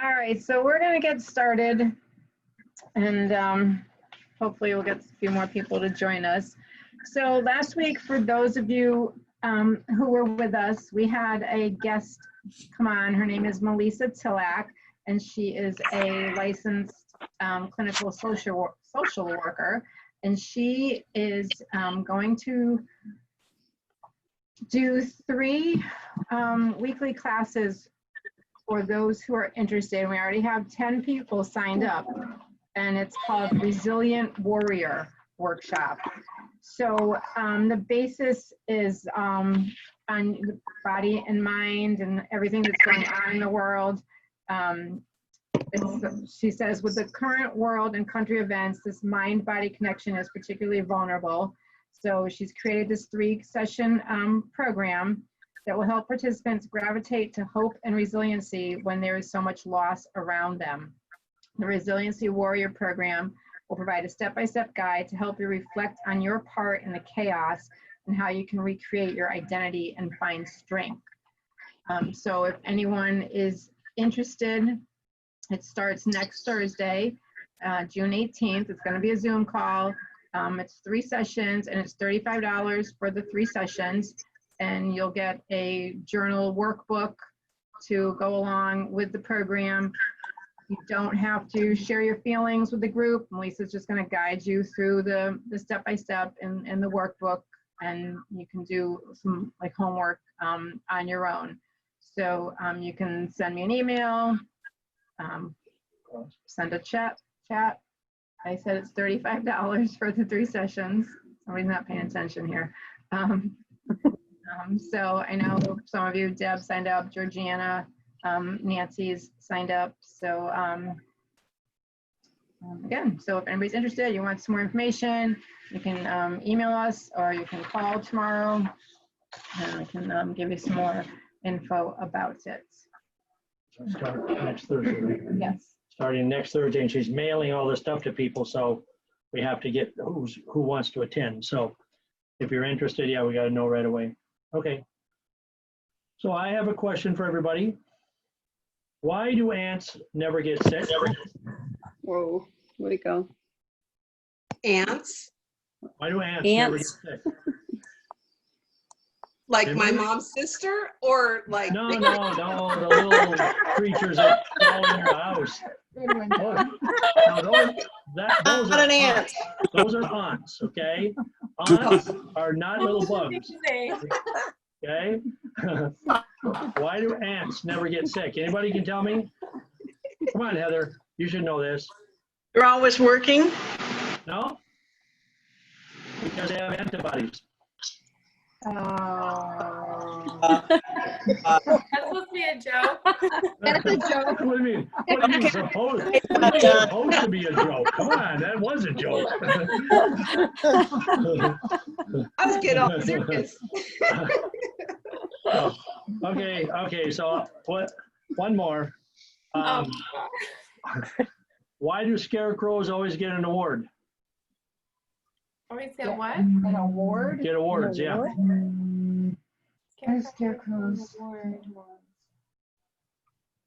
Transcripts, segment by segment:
All right, so we're going to get started, and hopefully we'll get a few more people to join us. So last week, for those of you who were with us, we had a guest come on. Her name is Melissa Tillak, and she is a licensed clinical social worker, and she is going to do 3 weekly classes for those who are interested. We already have 10 people signed up, and it's called Resilient Warrior Workshop. So the basis is on the body and mind and everything that's going on in the world. She says, with the current world and country events, this mind-body connection is particularly vulnerable. So she's created this 3-session program that will help participants gravitate to hope and resiliency when there is so much loss around them. The Resiliency Warrior program will provide a step-by-step guide to help you reflect on your part in the chaos and how you can recreate your identity and find strength. So if anyone is interested, it starts next Thursday, June 18th. It's going to be a Zoom call. It's 3 sessions, and it's $35 for the 3 sessions. And you'll get a journal workbook to go along with the program. You don't have to share your feelings with the group. Melissa's just going to guide you through the step-by-step in the workbook, and you can do some like homework on your own. So you can send me an email, send a chat. I said it's $35 for the 3 sessions. Somebody's not paying attention here. So I know some of you, Deb signed up, Georgiana, Nancy's signed up. So again, so if anybody's interested, you want some more information, you can email us or you can call tomorrow, and I can give you some more info about it. Start next Thursday, right? Yes. Starting next Thursday, and she's mailing all this stuff to people, so we have to get who wants to attend. So if you're interested, yeah, we got to know right away. Okay. So I have a question for everybody. Why do ants never get sick? Whoa, where'd it go? Ants, Why do ants never get sick? like my mom's sister, or like No, the little creatures that crawl in your house. Those not are an ant. ants. Those are ants, okay? Ants are not little bugs, okay? Why do ants never get sick? Anybody can tell me? Come on, Heather, you should know this. They're always working. No? Because they have antibodies. That's supposed to be a joke. That's a joke. What do you mean? What do you mean supposed? It's supposed to be a joke. Come on, that was a joke. I was getting all serious. Okay, so one more. Why do scarecrows always get an award? Always get what? An award? Get awards, yeah. Scarecrows.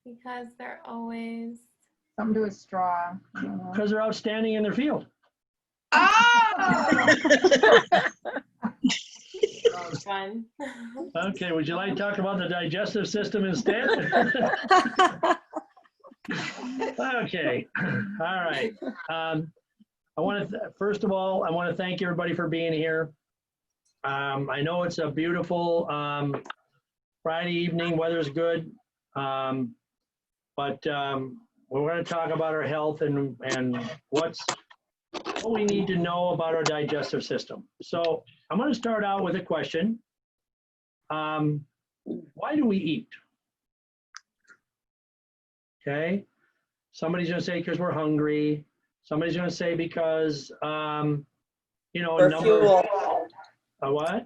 Because they're always. Something to do with straw. Because they're outstanding in their field. Oh! Fun. Okay, would you like to talk about the digestive system instead? Okay, all right. I want to, first of all, I want to thank everybody for being here. I know it's a beautiful Friday evening, weather's good, but we're going to talk about our health and what we need to know about our digestive system. So I'm going to start out with a question. Why do we eat? Okay, somebody's going to say because we're hungry. Somebody's going to say because, you know, For fuel. A what?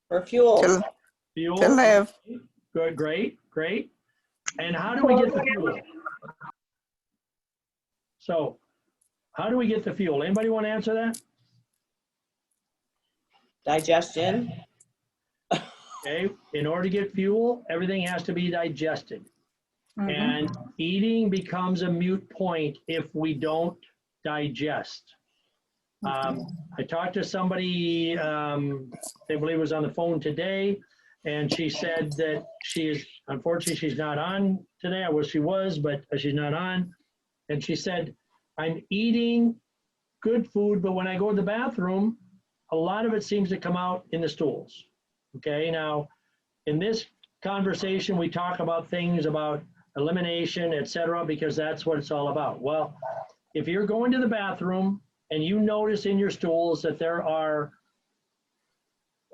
For fuel. Fuel. To live. Good, great. And how do we get the fuel? So, how do we get the fuel? Anybody want to answer that? Digestion. Okay, in order to get fuel, everything has to be digested. And eating becomes a moot point if we don't digest. I talked to somebody, they believe was on the phone today, and she said that unfortunately, she's not on today. I wish she was, but she's not on. And she said, I'm eating good food, but when I go to the bathroom, a lot of it seems to come out in the stools. Okay, now, in this conversation, we talk about things about elimination, etc., because that's what it's all about. Well, if you're going to the bathroom and you notice in your stools that there are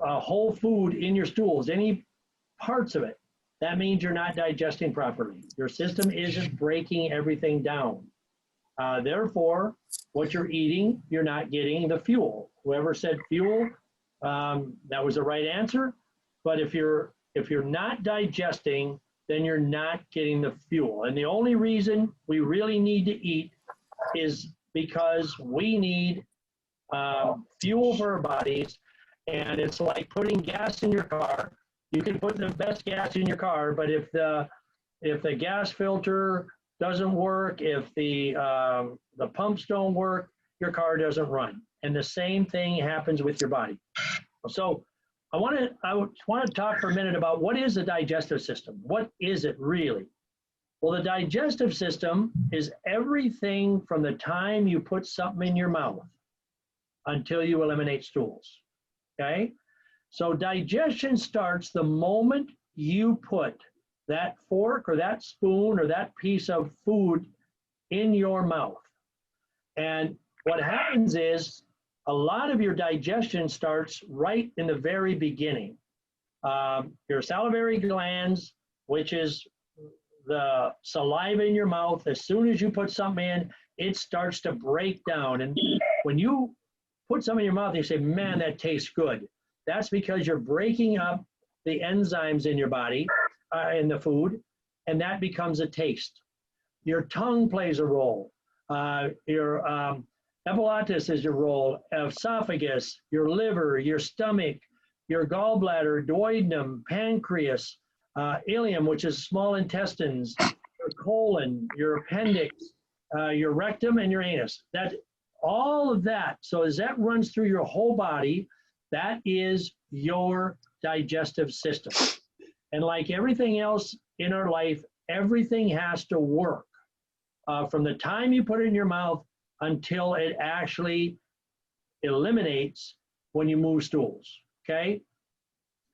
whole food in your stools, any parts of it, that means you're not digesting properly. Your system isn't breaking everything down. Therefore, what you're eating, you're not getting the fuel. Whoever said fuel, that was the right answer. But if you're not digesting, then you're not getting the fuel. And the only reason we really need to eat is because we need fuel for our bodies. And it's like putting gas in your car. You can put the best gas in your car, but if the gas filter doesn't work, if the pumps don't work, your car doesn't run. And the same thing happens with your body. So I want to talk for a minute about what is the digestive system. What is it really? Well, the digestive system is everything from the time you put something in your mouth until you eliminate stools. Okay? So digestion starts the moment you put that fork or that spoon or that piece of food in your mouth. And what happens is a lot of your digestion starts right in the very beginning. Your salivary glands, which is the saliva in your mouth, as soon as you put something in, it starts to break down. And when you put something in your mouth, you say, man, that tastes good. That's because you're breaking up the enzymes in your body, in the food, and that becomes a taste. Your tongue plays a role. Your epiglottis is your role, esophagus, your liver, your stomach, your gallbladder, duodenum, pancreas, ileum, which is small intestines, your colon, your appendix, your rectum, and your anus. That all of that. So as that runs through your whole body, that is your digestive system. And like everything else in our life, everything has to work from the time you put it in your mouth until it actually eliminates when you move stools, okay?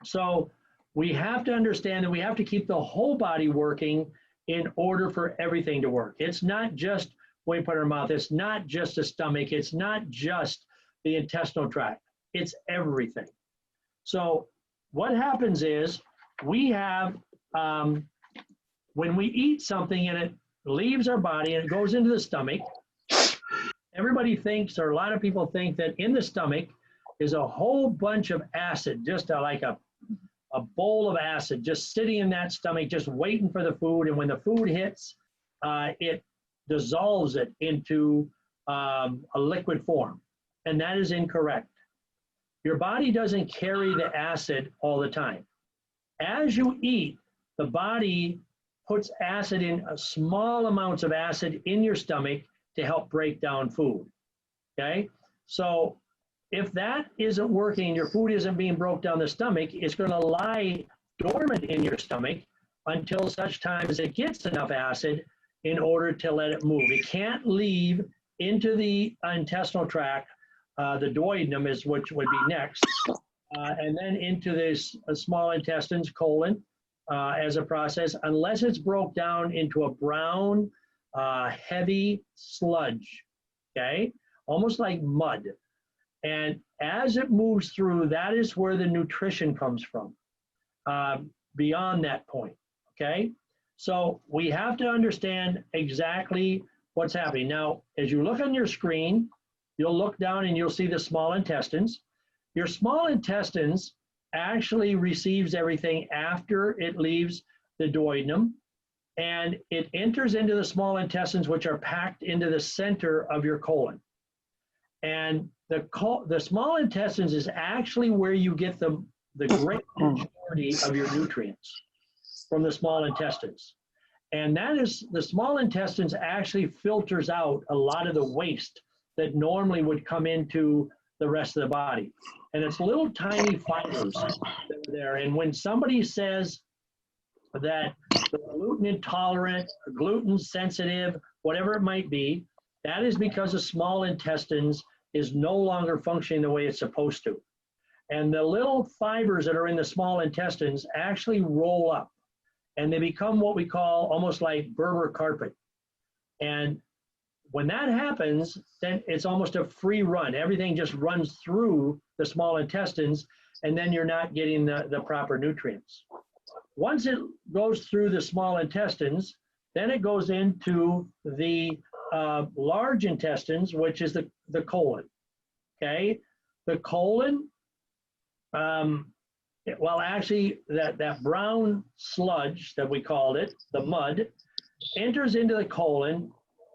So we have to understand that we have to keep the whole body working in order for everything to work. It's not just when we put it in our mouth, it's not just the stomach, it's not just the intestinal tract, it's everything. So what happens is we have, when we eat something and it leaves our body and it goes into the stomach, everybody thinks, or a lot of people think, that in the stomach is a whole bunch of acid, just like a bowl of acid just sitting in that stomach, just waiting for the food. And when the food hits, it dissolves it into a liquid form. And that is incorrect. Your body doesn't carry the acid all the time. As you eat, the body puts acid in, small amounts of acid in your stomach to help break down food, okay? So if that isn't working, your food isn't being broke down the stomach, it's gonna lie dormant in your stomach until such time as it gets enough acid in order to let it move. It can't leave into the intestinal tract, the duodenum is which would be next, and then into this small intestines, colon, as a process, unless it's broke down into a brown, heavy sludge, okay? Almost like mud. And as it moves through, that is where the nutrition comes from, beyond that point, okay? So we have to understand exactly what's happening. Now, as you look on your screen, you'll look down and you'll see the small intestines. Your small intestines actually receives everything after it leaves the duodenum, and it enters into the small intestines, which are packed into the center of your colon. And the small intestines is actually where you get the great majority of your nutrients, from the small intestines. And that is, the small intestines actually filters out a lot of the waste that normally would come into the rest of the body. And it's little tiny fibers that are there. And when somebody says that they're gluten intolerant, gluten sensitive, whatever it might be, that is because the small intestines is no longer functioning the way it's supposed to. And the little fibers that are in the small intestines actually roll up and they become what we call almost like Berber carpet. And when that happens, then it's almost a free run. Everything just runs through the small intestines, and then you're not getting the proper nutrients. Once it goes through the small intestines, then it goes into the large intestines, which is the colon. Okay, the colon. Well, actually, that brown sludge that we called it, the mud, enters into the colon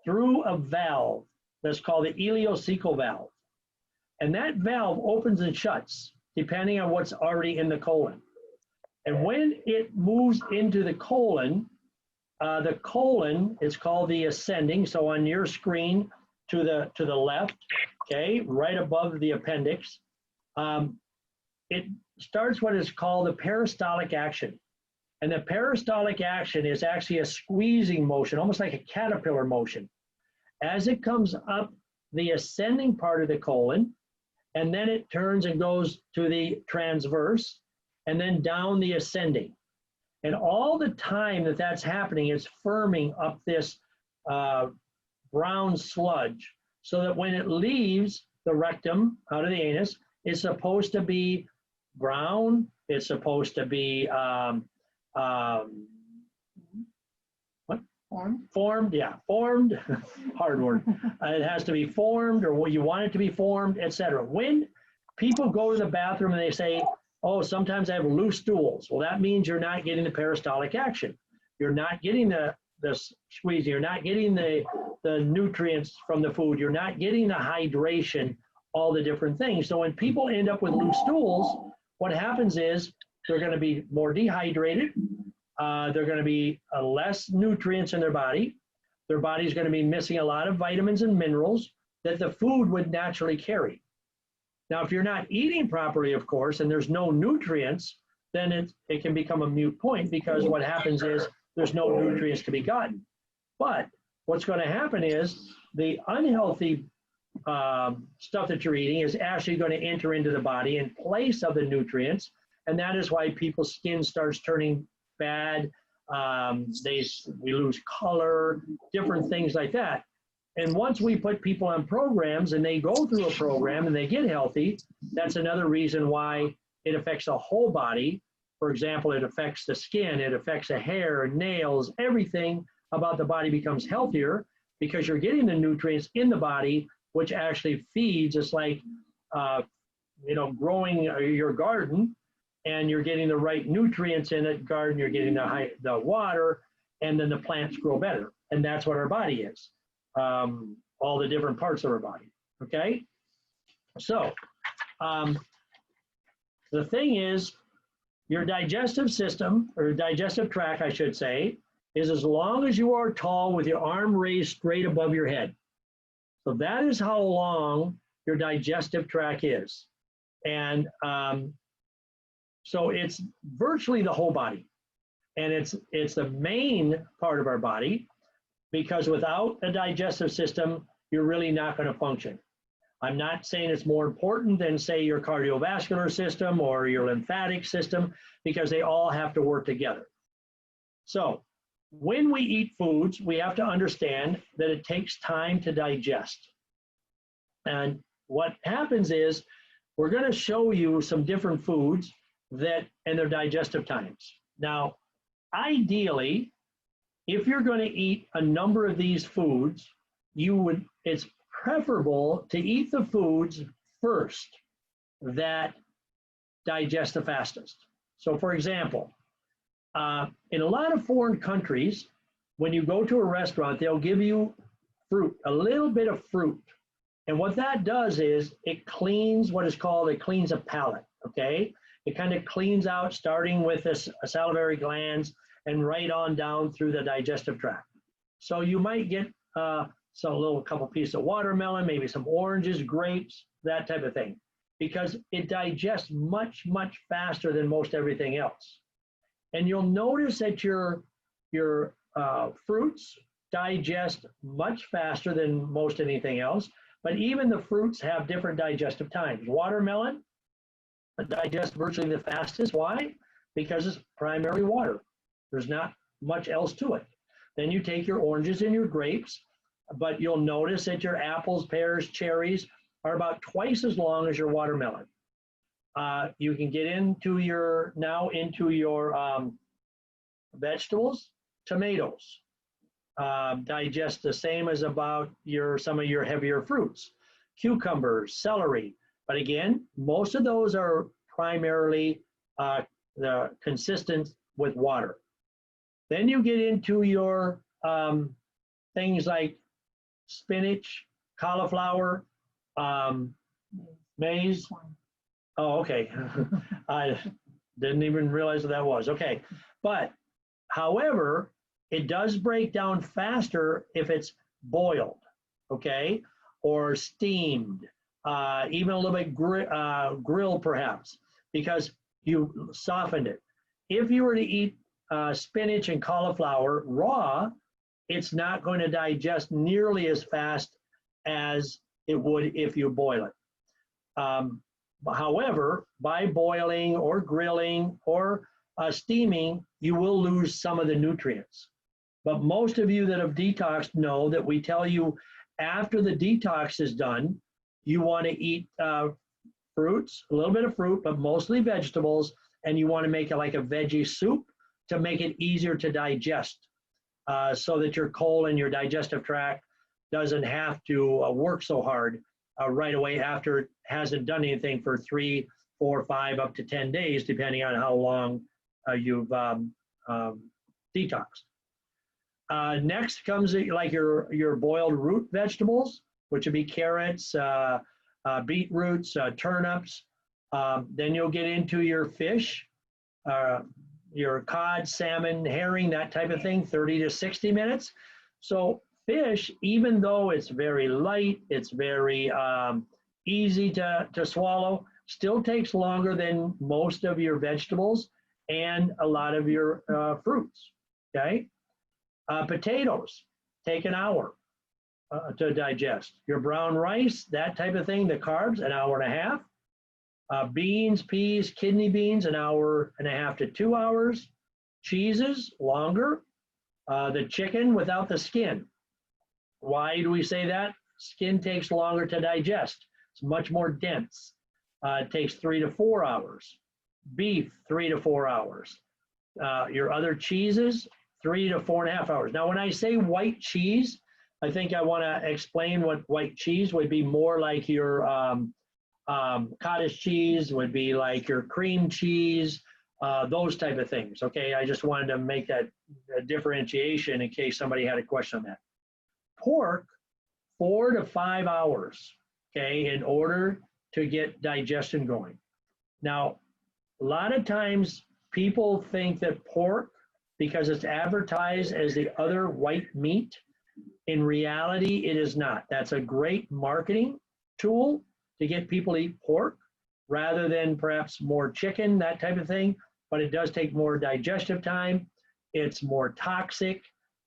through a valve that's called the ileocecal valve. And that valve opens and shuts depending on what's already in the colon. And when it moves into the colon is called the ascending. So on your screen to the left, okay, right above the appendix, it starts what is called the peristaltic action. And the peristaltic action is actually a squeezing motion, almost like a caterpillar motion. As it comes up the ascending part of the colon, and then it turns and goes to the transverse, and then down the ascending. And all the time that that's happening, it's firming up this brown sludge, so that when it leaves the rectum out of the anus, it's supposed to be brown. It's supposed to be formed, yeah, formed, hard word. It has to be formed, or what you want it to be formed, etc. When people go to the bathroom and they say, oh, sometimes I have loose stools, well, that means you're not getting the peristaltic action. You're not getting the squeeze. You're not getting the nutrients from the food. You're not getting the hydration, all the different things. So when people end up with loose stools, what happens is they're going to be more dehydrated. They're going to be less nutrients in their body. Their body's going to be missing a lot of vitamins and minerals that the food would naturally carry. Now, if you're not eating properly, of course, and there's no nutrients, then it can become a moot point, because what happens is there's no nutrients to be gotten. But what's going to happen is the unhealthy stuff that you're eating is actually going to enter into the body in place of the nutrients. And that is why people's skin starts turning bad. We lose color, different things like that. And once we put people on programs and they go through a program and they get healthy, that's another reason why it affects the whole body. For example, it affects the skin, it affects the hair, nails, everything about the body becomes healthier, because you're getting the nutrients in the body, which actually feeds. It's like, growing your garden, and you're getting the right nutrients in the garden, you're getting the water, and then the plants grow better. And that's what our body is, all the different parts of our body, okay? So the thing is, your digestive system, or digestive tract, I should say, is as long as you are tall with your arm raised straight above your head. So that is how long your digestive tract is. And so it's virtually the whole body. And it's the main part of our body, because without a digestive system, you're really not going to function. I'm not saying it's more important than, say, your cardiovascular system or your lymphatic system, because they all have to work together. So when we eat foods, we have to understand that it takes time to digest. And what happens is, we're going to show you some different foods that and their digestive times. Now, ideally, if you're going to eat a number of these foods, it's preferable to eat the foods first that digest the fastest. So for example, in a lot of foreign countries, when you go to a restaurant, they'll give you fruit, a little bit of fruit. And what that does is it cleans it cleans a palate, okay? It kind of cleans out, starting with the salivary glands, and right on down through the digestive tract. So you might get a couple pieces of watermelon, maybe some oranges, grapes, that type of thing, because it digests much, much faster than most everything else. And you'll notice that your fruits digest much faster than most anything else, but even the fruits have different digestive times. Watermelon digests virtually the fastest. Why? Because it's primarily water. There's not much else to it. Then you take your oranges and your grapes, but you'll notice that your apples, pears, cherries are about twice as long as your watermelon. You can get into your vegetables. Tomatoes digest the same as about some of your heavier fruits. Cucumbers, celery, but again, most of those are primarily consistent with water. Then you get into your things like spinach, cauliflower, maize. Oh, okay. I didn't even realize what that was. Okay. But however, it does break down faster if it's boiled, okay, or steamed, even a little bit grilled perhaps, because you softened it. If you were to eat spinach and cauliflower raw, it's not going to digest nearly as fast as it would if you boil it. However, by boiling or grilling or steaming, you will lose some of the nutrients. But most of you that have detoxed know that we tell you after the detox is done, you want to eat fruits, a little bit of fruit, but mostly vegetables, and you want to make it like a veggie soup to make it easier to digest so that your colon, your digestive tract doesn't have to work so hard right away after it hasn't done anything for 3, 4, 5, up to 10 days, depending on how long you've detoxed. Next comes like your boiled root vegetables, which would be carrots, beetroots, turnips. Then you'll get into your fish, your cod, salmon, herring, that type of thing, 30 to 60 minutes. So fish, even though it's very light, it's very easy to swallow, still takes longer than most of your vegetables and a lot of your fruits, okay? Potatoes take an hour to digest. Your brown rice, that type of thing, the carbs, an hour and a half. Beans, peas, kidney beans, an hour and a half to 2 hours. Cheeses, longer. The chicken without the skin. Why do we say that? Skin takes longer to digest. It's much more dense. It takes 3 to 4 hours. Beef, 3 to 4 hours. Your other cheeses, 3 to 4.5 hours. Now, when I say white cheese, I think I want to explain what white cheese would be. More like your cottage cheese, would be like your cream cheese, those type of things. Okay, I just wanted to make that differentiation in case somebody had a question on that. Pork, 4 to 5 hours, okay, in order to get digestion going. Now, a lot of times people think that pork, because it's advertised as the other white meat, in reality, it is not. That's a great marketing tool to get people to eat pork rather than perhaps more chicken, that type of thing, but it does take more digestive time. It's more toxic.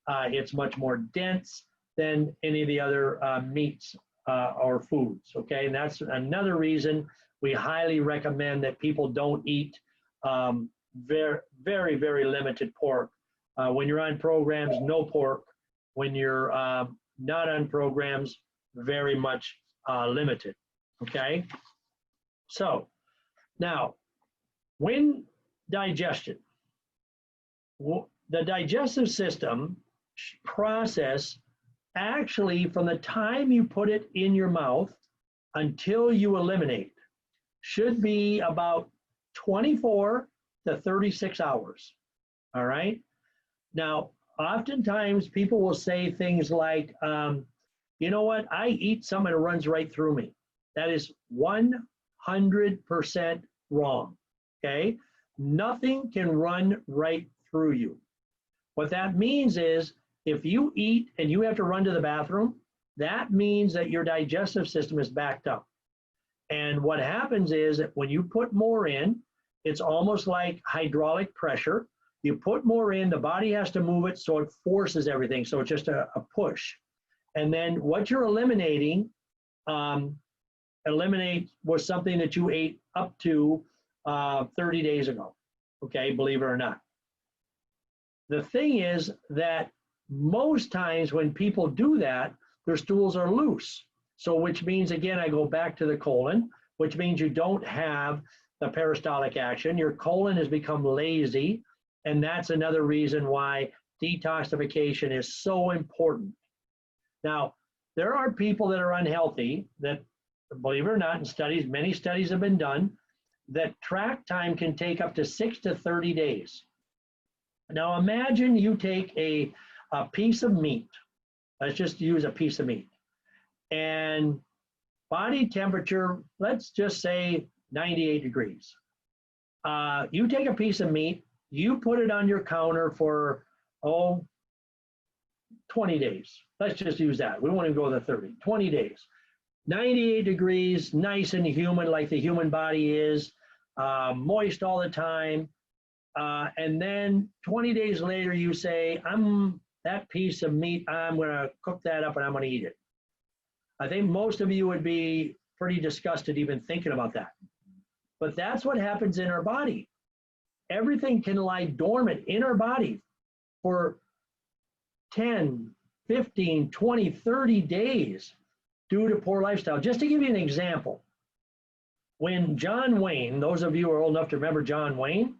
It's much more dense than any of the other meats or foods, okay? And that's another reason we highly recommend that people don't eat very, very, very limited pork. When you're on programs, no pork. When you're not on programs, very much limited, okay? So now, when digestion, the digestive system process actually from the time you put it in your mouth until you eliminate should be about 24 to 36 hours, all right? Now, oftentimes people will say things like, you know what, I eat something that runs right through me. That is 100% wrong, okay? Nothing can run right through you. What that means is if you eat and you have to run to the bathroom, that means that your digestive system is backed up. And what happens is that when you put more in, it's almost like hydraulic pressure. You put more in, the body has to move it, so it forces everything. So it's just a push. And then what you're eliminating, eliminate was something that you ate up to 30 days ago, okay, believe it or not. The thing is that most times when people do that, their stools are loose. So which means, again, I go back to the colon, which means you don't have the peristaltic action. Your colon has become lazy, and that's another reason why detoxification is so important. Now, there are people that are unhealthy that, believe it or not, in studies, many studies have been done, that track time can take up to 6 to 30 days. Now imagine you take a piece of meat, let's just use a piece of meat, and body temperature, let's just say 98 degrees. You take a piece of meat, you put it on your counter for, 20 days. Let's just use that. We won't even go to 30, 20 days. 98 degrees, nice and humid like the human body is, moist all the time. And then 20 days later, you say, that piece of meat, I'm going to cook that up and I'm going to eat it. I think most of you would be pretty disgusted even thinking about that. But that's what happens in our body. Everything can lie dormant in our body for 10, 15, 20, 30 days due to poor lifestyle. Just to give you an example, when John Wayne, those of you who are old enough to remember John Wayne,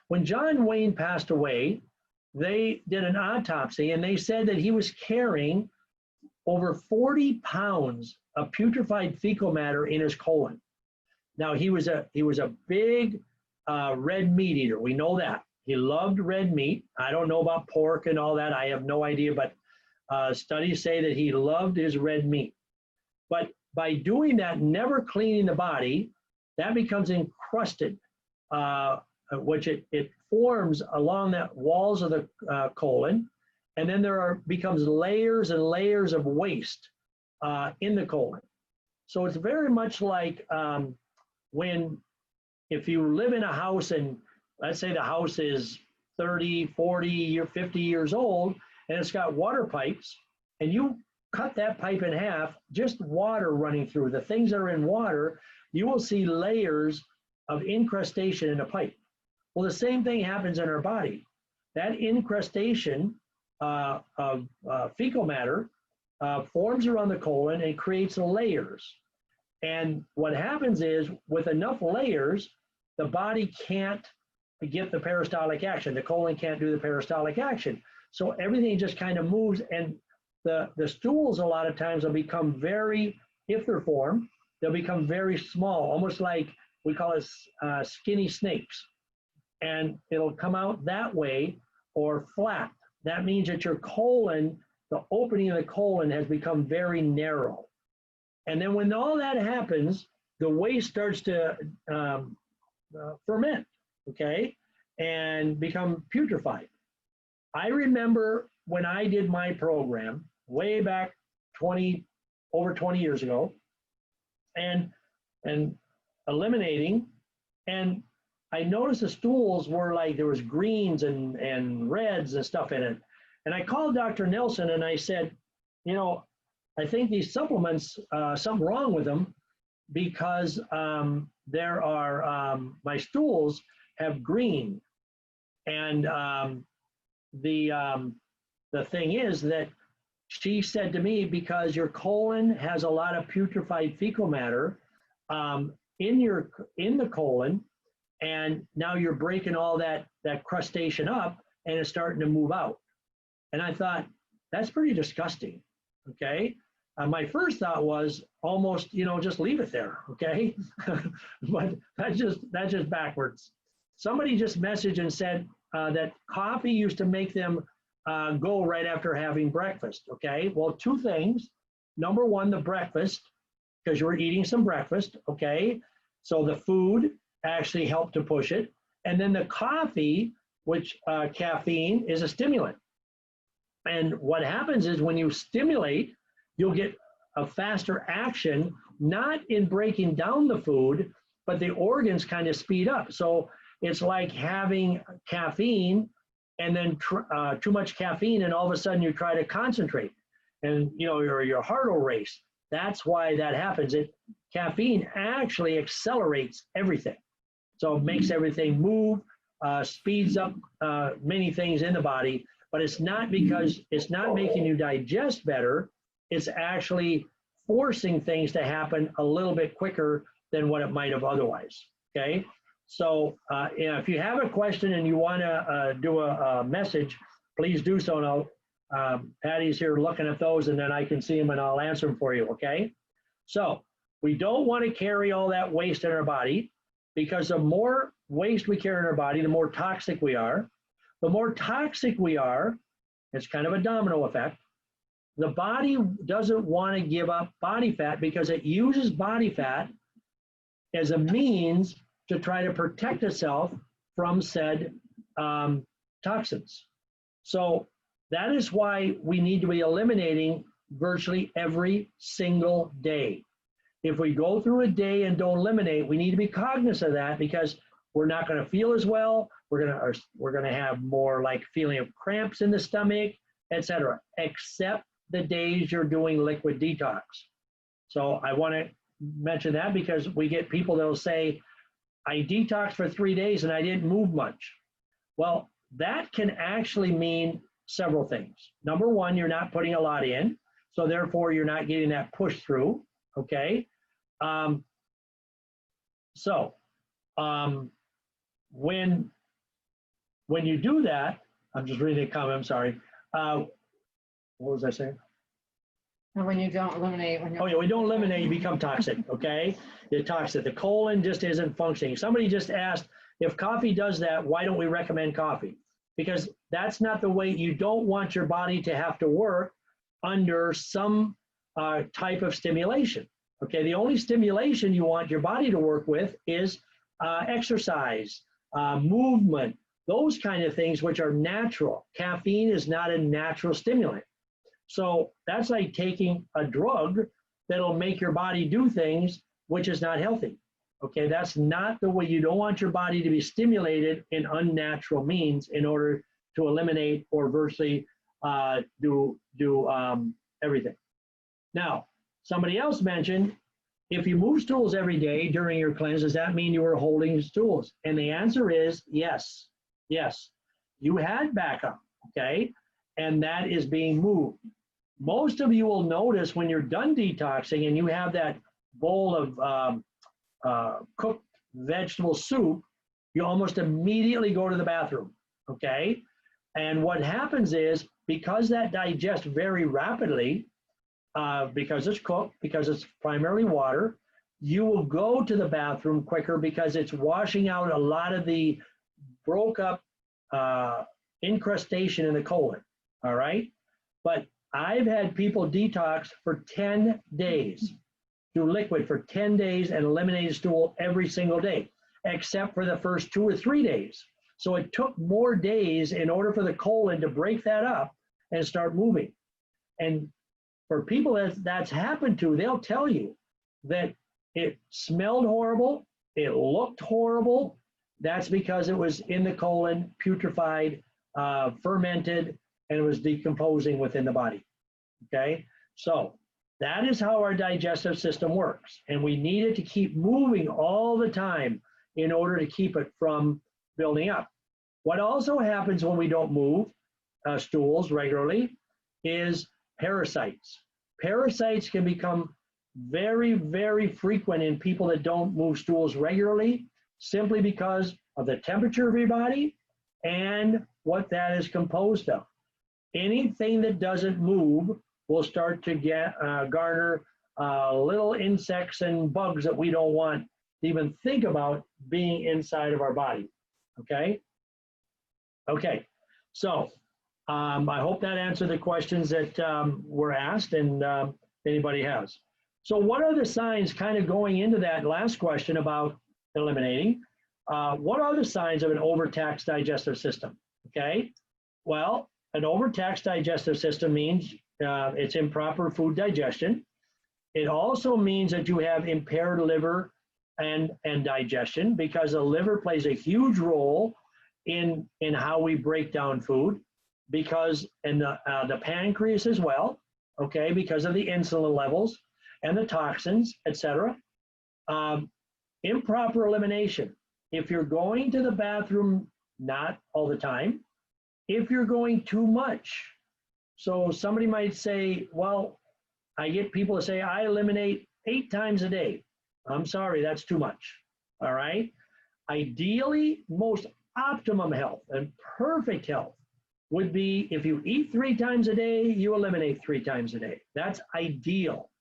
when John Wayne passed away, they did an autopsy and they said that he was carrying over 40 pounds of putrefied fecal matter in his colon. Now he was a big red meat eater. We know that. He loved red meat. I don't know about pork and all that. I have no idea, but studies say that he loved his red meat. But by doing that, never cleaning the body, that becomes encrusted, which it forms along the walls of the colon, and then becomes layers and layers of waste in the colon. So it's very much like if you live in a house and let's say the house is 30, 40, 50 years old, and it's got water pipes, and you cut that pipe in half, just water running through, the things that are in water, you will see layers of incrustation in a pipe. Well, the same thing happens in our body. That incrustation of fecal matter forms around the colon and creates layers. And what happens is, with enough layers, the body can't get the peristaltic action. The colon can't do the peristaltic action. So everything just kind of moves, and the stools a lot of times will become very, if they're formed, they'll become very small, almost like we call it skinny snakes. And it'll come out that way or flat. That means that your colon, the opening of the colon has become very narrow. And then when all that happens, the waste starts to ferment, okay, and become putrefied. I remember when I did my program way back over 20 years ago, and eliminating, and I noticed the stools were like, there was greens and reds and stuff in it. And I called Dr. Nelson and I said, I think these supplements, something wrong with them, because there are, my stools have green. And the thing is that she said to me, because your colon has a lot of putrefied fecal matter in the colon, and now you're breaking all that crustation up and it's starting to move out. And I thought, that's pretty disgusting, okay? My first thought was almost, just leave it there, okay? But that's just backwards. Somebody just messaged and said that coffee used to make them go right after having breakfast, okay? Well, two things. Number one, the breakfast, because you were eating some breakfast, okay? So the food actually helped to push it. And then the coffee, which caffeine is a stimulant. And what happens is when you stimulate, you'll get a faster action, not in breaking down the food, but the organs kind of speed up. So it's like having caffeine and then too much caffeine, and all of a sudden you try to concentrate, and your heart will race. That's why that happens. Caffeine actually accelerates everything. So it makes everything move, speeds up many things in the body, but it's not because it's not making you digest better. It's actually forcing things to happen a little bit quicker than what it might have otherwise. Okay. So if you have a question and you want to do a message, please do so. Now, Patty's here looking at those, and then I can see them and I'll answer them for you. Okay. So we don't want to carry all that waste in our body, because the more waste we carry in our body, the more toxic we are. The more toxic we are, it's kind of a domino effect. The body doesn't want to give up body fat because it uses body fat as a means to try to protect itself from said toxins. So that is why we need to be eliminating virtually every single day. If we go through a day and don't eliminate, we need to be cognizant of that, because we're not going to feel as well. We're going to have more like feeling of cramps in the stomach, etc. Except the days you're doing liquid detox. So I want to mention that because we get people that will say, I detoxed for 3 days and I didn't move much. Well, that can actually mean several things. Number one, you're not putting a lot in, so therefore you're not getting that push through. Okay. When you do that, I'm just reading a comment, I'm sorry. What was I saying? And when you don't eliminate, when Oh yeah, we don't eliminate, you become toxic, okay? You're toxic. The colon just isn't functioning. Somebody just asked, if coffee does that, why don't we recommend coffee? Because that's not the way. You don't want your body to have to work under some type of stimulation, okay? The only stimulation you want your body to work with is exercise, movement, those kind of things which are natural. Caffeine is not a natural stimulant. So that's like taking a drug that'll make your body do things which is not healthy. Okay, that's not the way. You don't want your body to be stimulated in unnatural means in order to eliminate or virtually do everything. Now, somebody else mentioned, if you move stools every day during your cleanse, does that mean you were holding stools? And the answer is yes. Yes, you had backup, okay? And that is being moved. Most of you will notice when you're done detoxing and you have that bowl of cooked vegetable soup, you almost immediately go to the bathroom, okay? And what happens is, because that digests very rapidly, because it's cooked, because it's primarily water, you will go to the bathroom quicker because it's washing out a lot of the broke up incrustation in the colon, all right? But I've had people detox for 10 days, do liquid for 10 days and eliminate a stool every single day, except for the first 2 or 3 days. So it took more days in order for the colon to break that up and start moving. And for people that's happened to, they'll tell you that it smelled horrible, it looked horrible. That's because it was in the colon, putrefied, fermented, and it was decomposing within the body, okay? So that is how our digestive system works, and we need it to keep moving all the time in order to keep it from building up. What also happens when we don't move stools regularly is parasites. Parasites can become very, very frequent in people that don't move stools regularly, simply because of the temperature of your body and what that is composed of. Anything that doesn't move will start to garner little insects and bugs that we don't want to even think about being inside of our body, okay? Okay, so I hope that answered the questions that were asked, and anybody has. So what are the signs, kind of going into that last question about eliminating, what are the signs of an overtaxed digestive system? Okay, well, An overtaxed digestive system means it's improper food digestion. It also means that you have impaired liver and digestion, because the liver plays a huge role in how we break down food, because and the pancreas as well, okay, because of the insulin levels and the toxins, etc. Improper elimination. If you're going to the bathroom, not all the time, if you're going too much. So somebody might say, well, I get people to say, I eliminate 8 times a day. I'm sorry, that's too much. All right. Ideally, most optimum health and perfect health would be if you eat 3 times a day, you eliminate 3 times a day. That's ideal.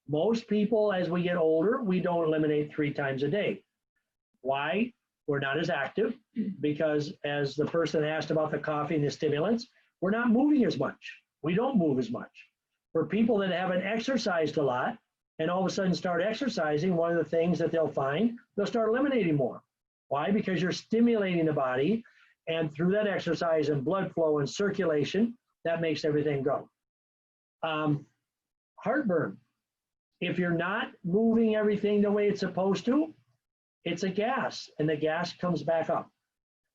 Most people, as we get older, we don't eliminate 3 times a day. Why? We're not as active, because as the person asked about the coffee and the stimulants, we're not moving as much. We don't move as much. For people that haven't exercised a lot and all of a sudden start exercising, one of the things that they'll find, they'll start eliminating more. Why? Because you're stimulating the body, and through that exercise and blood flow and circulation, that makes everything go. Heartburn. If you're not moving everything the way it's supposed to, it's a gas, and the gas comes back up.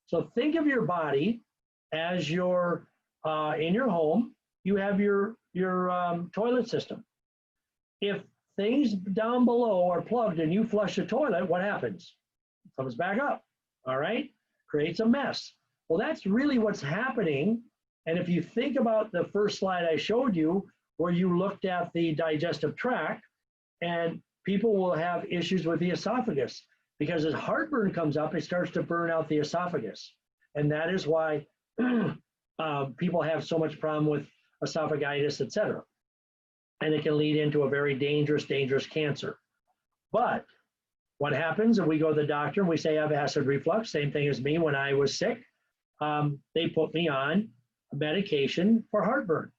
So think of your body as your, in your home, you have your toilet system. If things down below are plugged and you flush the toilet, what happens? It comes back up, all right? Creates a mess. Well, that's really what's happening. And if you think about the first slide I showed you, where you looked at the digestive tract, and people will have issues with the esophagus, because as heartburn comes up, it starts to burn out the esophagus. And that is why people have so much problem with esophagitis, etc. And it can lead into a very dangerous cancer. But what happens if we go to the doctor and we say I have acid reflux? Same thing as me when I was sick. They put me on a medication for heartburn.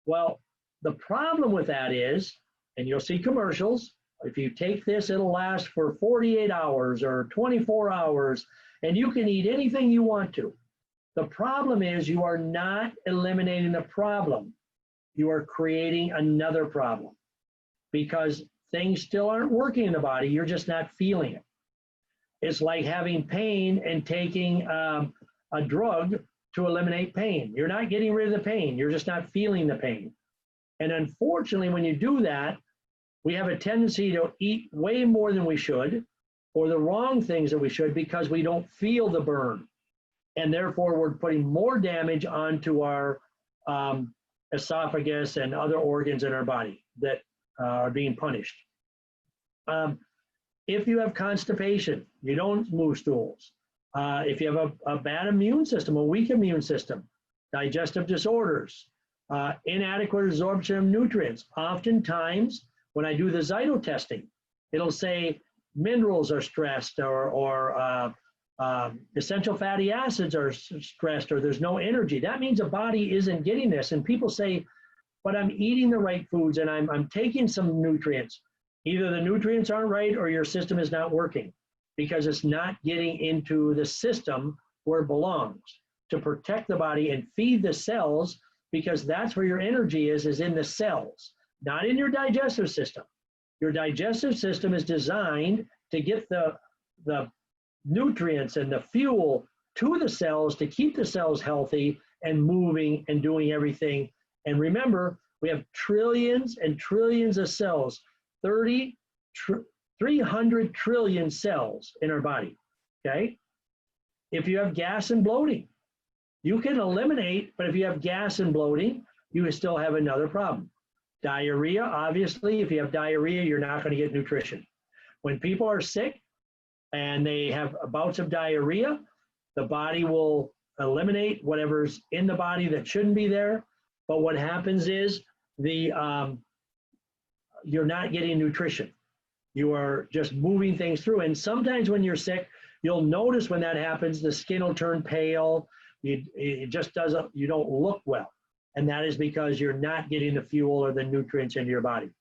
Well, the problem with that is, and you'll see commercials, if you take this, it'll last for 48 hours or 24 hours, and you can eat anything you want to. The problem is you are not eliminating the problem. You are creating another problem, because things still aren't working in the body. You're just not feeling it. It's like having pain and taking a drug to eliminate pain. You're not getting rid of the pain. You're just not feeling the pain. And unfortunately, when you do that, we have a tendency to eat way more than we should, or the wrong things that we should, because we don't feel the burn. And therefore, we're putting more damage onto our esophagus and other organs in our body that are being punished. If you have constipation, you don't move stools. If you have a bad immune system, a weak immune system, digestive disorders, inadequate absorption of nutrients. Oftentimes, when I do the Zyto testing, it'll say minerals are stressed, or essential fatty acids are stressed, or there's no energy. That means the body isn't getting this. And people say, but I'm eating the right foods and I'm taking some nutrients. Either the nutrients aren't right or your system is not working, because it's not getting into the system where it belongs to protect the body and feed the cells, because that's where your energy is in the cells, not in your digestive system. Your digestive system is designed to get the nutrients and the fuel to the cells to keep the cells healthy and moving and doing everything. And remember, we have trillions and trillions of cells, 300 trillion cells in our body, okay? If you have gas and bloating, you can eliminate, but if you have gas and bloating, you still have another problem. Diarrhea, obviously, if you have diarrhea, you're not going to get nutrition. When people are sick and they have bouts of diarrhea, the body will eliminate whatever's in the body that shouldn't be there. But what happens is you're not getting nutrition. You are just moving things through. And sometimes when you're sick, you'll notice when that happens, the skin will turn pale. It just doesn't, you don't look well. And that is because you're not getting the fuel or the nutrients into your body.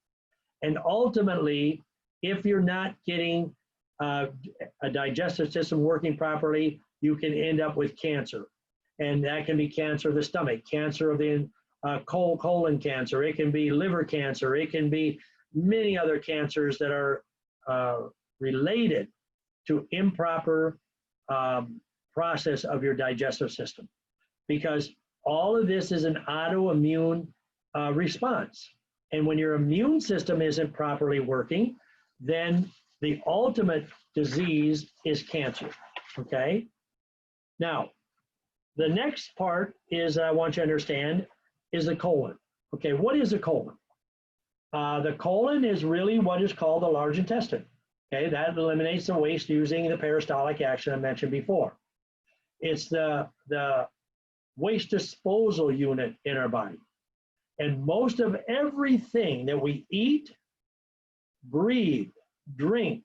And ultimately, if you're not getting a digestive system working properly, you can end up with cancer. And that can be cancer of the stomach, cancer of the colon cancer. It can be liver cancer. It can be many other cancers that are related to improper process of your digestive system, because all of this is an autoimmune response. And when your immune system isn't properly working, then the ultimate disease is cancer, okay? Now, the next part is I want you to understand is the colon. Okay, what is the colon? The colon is really what is called the large intestine. Okay, that eliminates the waste using the peristaltic action I mentioned before. It's the waste disposal unit in our body. And most of everything that we eat, breathe, drink,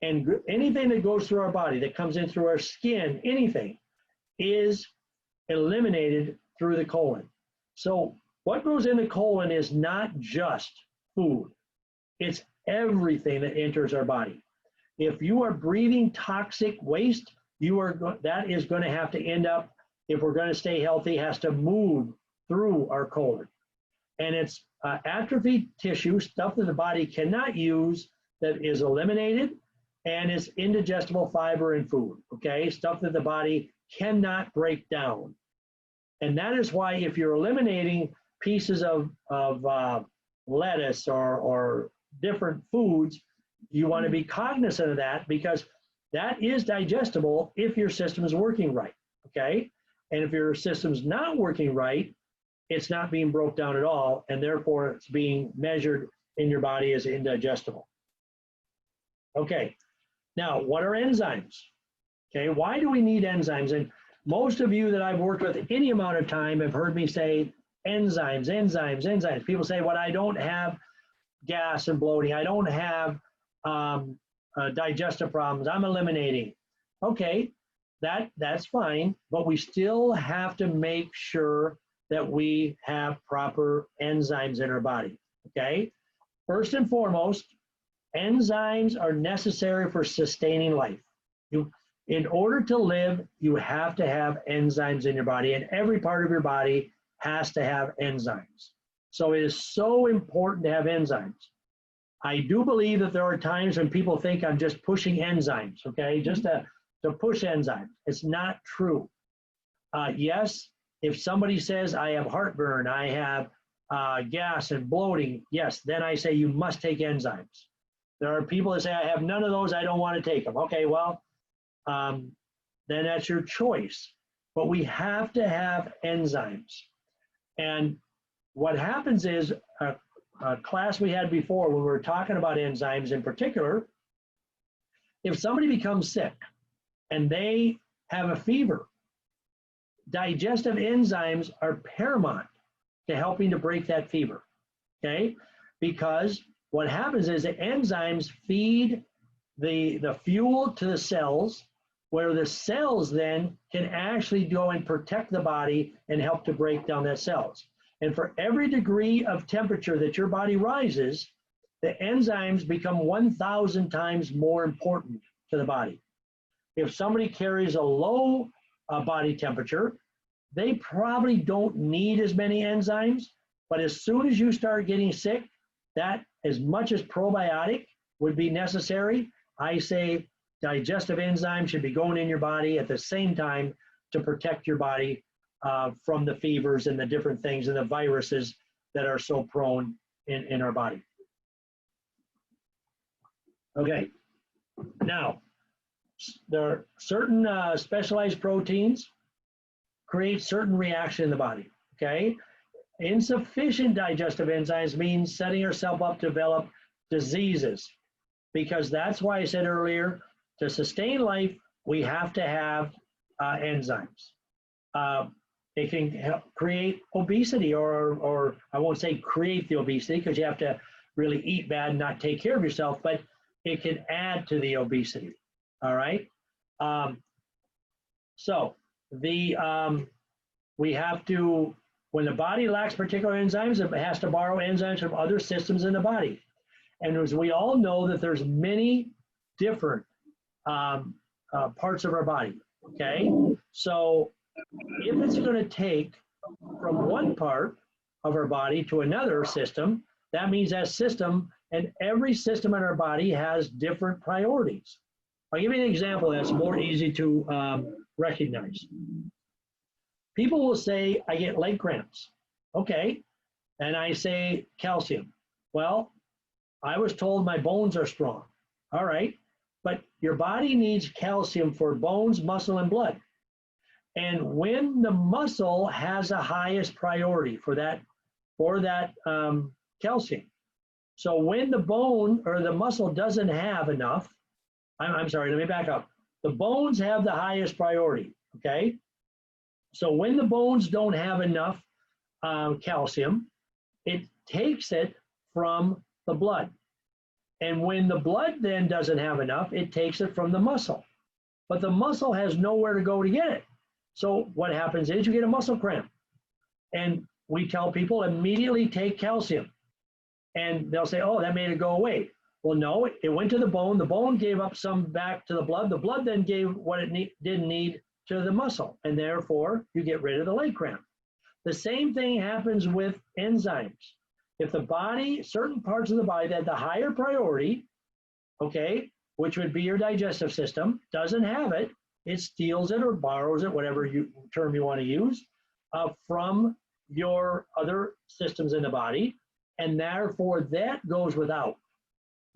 and anything that goes through our body, that comes in through our skin, anything, is eliminated through the colon. So what goes in the colon is not just food. It's everything that enters our body. If you are breathing toxic waste, that is going to have to end up, if we're going to stay healthy, has to move through our colon. And it's atrophied tissue, stuff that the body cannot use, that is eliminated, and it's indigestible fiber in food, okay? Stuff that the body cannot break down. And that is why if you're eliminating pieces of lettuce or different foods, you want to be cognizant of that, because that is digestible if your system is working right, okay? And if your system's not working right, it's not being broke down at all, and therefore it's being measured in your body as indigestible. Okay, now what are enzymes? Okay, why do we need enzymes? And most of you that I've worked with any amount of time have heard me say enzymes, enzymes, enzymes. People say, well, I don't have gas and bloating. I don't have digestive problems. I'm eliminating. Okay, that's fine, but we still have to make sure that we have proper enzymes in our body, okay? First and foremost, enzymes are necessary for sustaining life. In order to live, you have to have enzymes in your body, and every part of your body has to have enzymes. So it is so important to have enzymes. I do believe that there are times when people think I'm just pushing enzymes, okay? Just to push enzymes. It's not true. Yes, if somebody says I have heartburn, I have gas and bloating, yes, then I say you must take enzymes. There are people that say I have none of those, I don't want to take them. Okay, well, then that's your choice. But we have to have enzymes. And what happens is, a class we had before when we were talking about enzymes in particular, if somebody becomes sick and they have a fever, digestive enzymes are paramount to helping to break that fever, okay? Because what happens is the enzymes feed the fuel to the cells, where the cells then can actually go and protect the body and help to break down that cells. And for every degree of temperature that your body rises, the enzymes become 1,000 times more important to the body. If somebody carries a low body temperature, they probably don't need as many enzymes, but as soon as you start getting sick, that as much as probiotic would be necessary, I say digestive enzymes should be going in your body at the same time to protect your body from the fevers and the different things and the viruses that are so prone in our body. Okay, now there are certain specialized proteins create certain reaction in the body, okay? Insufficient digestive enzymes means setting yourself up to develop diseases, because that's why I said earlier, to sustain life, we have to have enzymes. It can help create obesity, or I won't say create the obesity, because you have to really eat bad and not take care of yourself, but it can add to the obesity, all right? So we have to, when the body lacks particular enzymes, it has to borrow enzymes from other systems in the body. And as we all know that there's many different parts of our body, okay? So if it's going to take from one part of our body to another system, that means that system and every system in our body has different priorities. I'll give you an example that's more easy to recognize. People will say, I get leg cramps. Okay. And I say calcium. Well, I was told my bones are strong. All right. But your body needs calcium for bones, muscle, and blood. And when the muscle has the highest priority for that calcium. So when the bone or the muscle doesn't have enough, I'm sorry, let me back up. The bones have the highest priority, okay? So when the bones don't have enough calcium, it takes it from the blood. And when the blood then doesn't have enough, it takes it from the muscle. But the muscle has nowhere to go to get it. So what happens is you get a muscle cramp. And we tell people immediately take calcium. And they'll say, oh, that made it go away. Well, no, it went to the bone. The bone gave up some back to the blood. The blood then gave what it didn't need to the muscle. And therefore, you get rid of the leg cramp. The same thing happens with enzymes. If the body, certain parts of the body that have the higher priority, okay, which would be your digestive system, doesn't have it, it steals it or borrows it, whatever term you want to use, from your other systems in the body. And therefore, that goes without.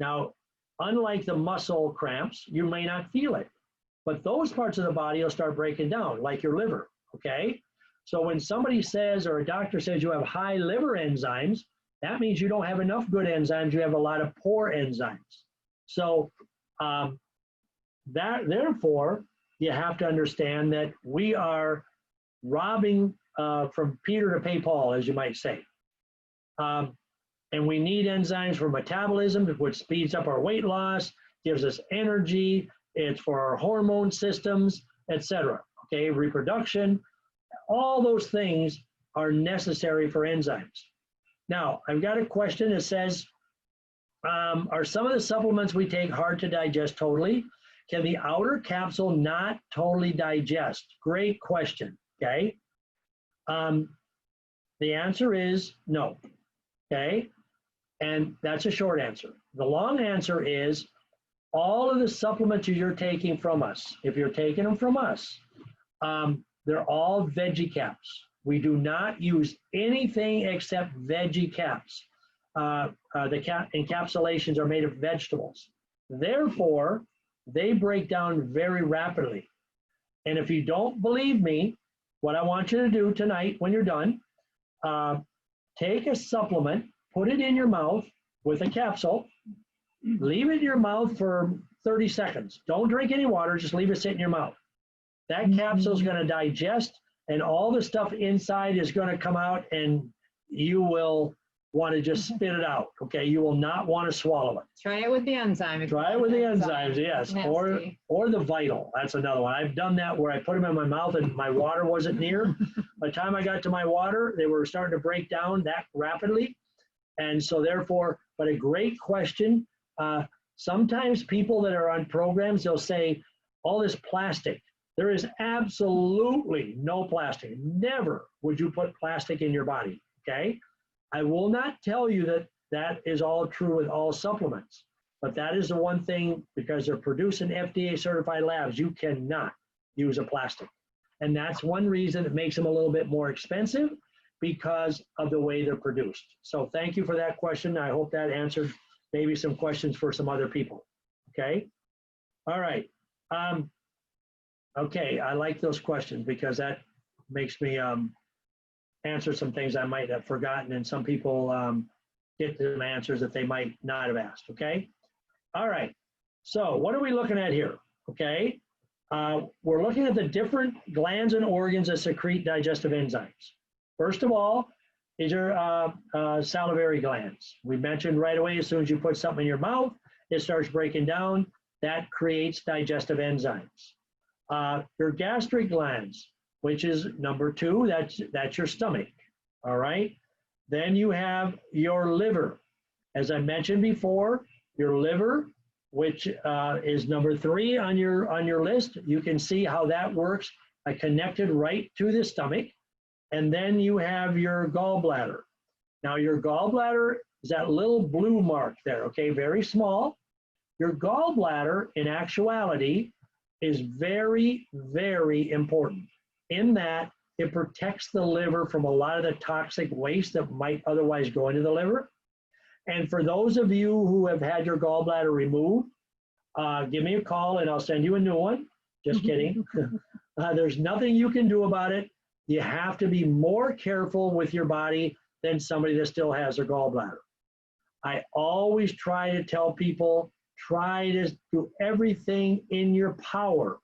Now, unlike the muscle cramps, you may not feel it, but those parts of the body will start breaking down, like your liver, okay? So when somebody says, or a doctor says you have high liver enzymes, that means you don't have enough good enzymes, you have a lot of poor enzymes. So therefore, you have to understand that we are robbing from Peter to pay Paul, as you might say. And we need enzymes for metabolism, which speeds up our weight loss, gives us energy, it's for our hormone systems, etc. Okay, reproduction, all those things are necessary for enzymes. Now, I've got a question that says, are some of the supplements we take hard to digest totally? Can the outer capsule not totally digest? Great question, okay? The answer is no, okay? And that's a short answer. The long answer is all of the supplements you're taking from us, if you're taking them from us, they're all veggie caps. We do not use anything except veggie caps. The encapsulations are made of vegetables. Therefore, they break down very rapidly. And if you don't believe me, what I want you to do tonight when you're done, take a supplement, put it in your mouth with a capsule, leave it in your mouth for 30 seconds. Don't drink any water, just leave it sit in your mouth. That capsule is going to digest and all the stuff inside is going to come out and you will want to just spit it out, okay? You will not want to swallow it. Try it with the enzyme. Try it with the enzymes, yes, or the Vital. That's another one. I've done that where I put them in my mouth and my water wasn't near. By the time I got to my water, they were starting to break down that rapidly. And so therefore, but a great question. Sometimes people that are on programs, they'll say, all this plastic. There is absolutely no plastic. Never would you put plastic in your body, okay? I will not tell you that that is all true with all supplements, but that is the one thing, because they're produced in FDA certified labs, you cannot use a plastic. And that's one reason it makes them a little bit more expensive, because of the way they're produced. So thank you for that question. I hope that answered maybe some questions for some other people, okay? All right. Okay, I like those questions because that makes me answer some things I might have forgotten, and some people get some answers that they might not have asked, okay? All right, so what are we looking at here, okay? We're looking at the different glands and organs that secrete digestive enzymes. First of all, these are salivary glands. We mentioned right away, as soon as you put something in your mouth, it starts breaking down. That creates digestive enzymes. Your gastric glands, which is number 2, that's your stomach, all right? Then you have your liver. As I mentioned before, your liver, which is number 3 on your list, you can see how that works connected right to the stomach. And then you have your gallbladder. Now your gallbladder is that little blue mark there, okay, very small. Your gallbladder in actuality is very, very important in that it protects the liver from a lot of the toxic waste that might otherwise go into the liver. And for those of you who have had your gallbladder removed, give me a call and I'll send you a new one. Just kidding. There's nothing you can do about it. You have to be more careful with your body than somebody that still has their gallbladder. I always try to tell people, try to do everything in your power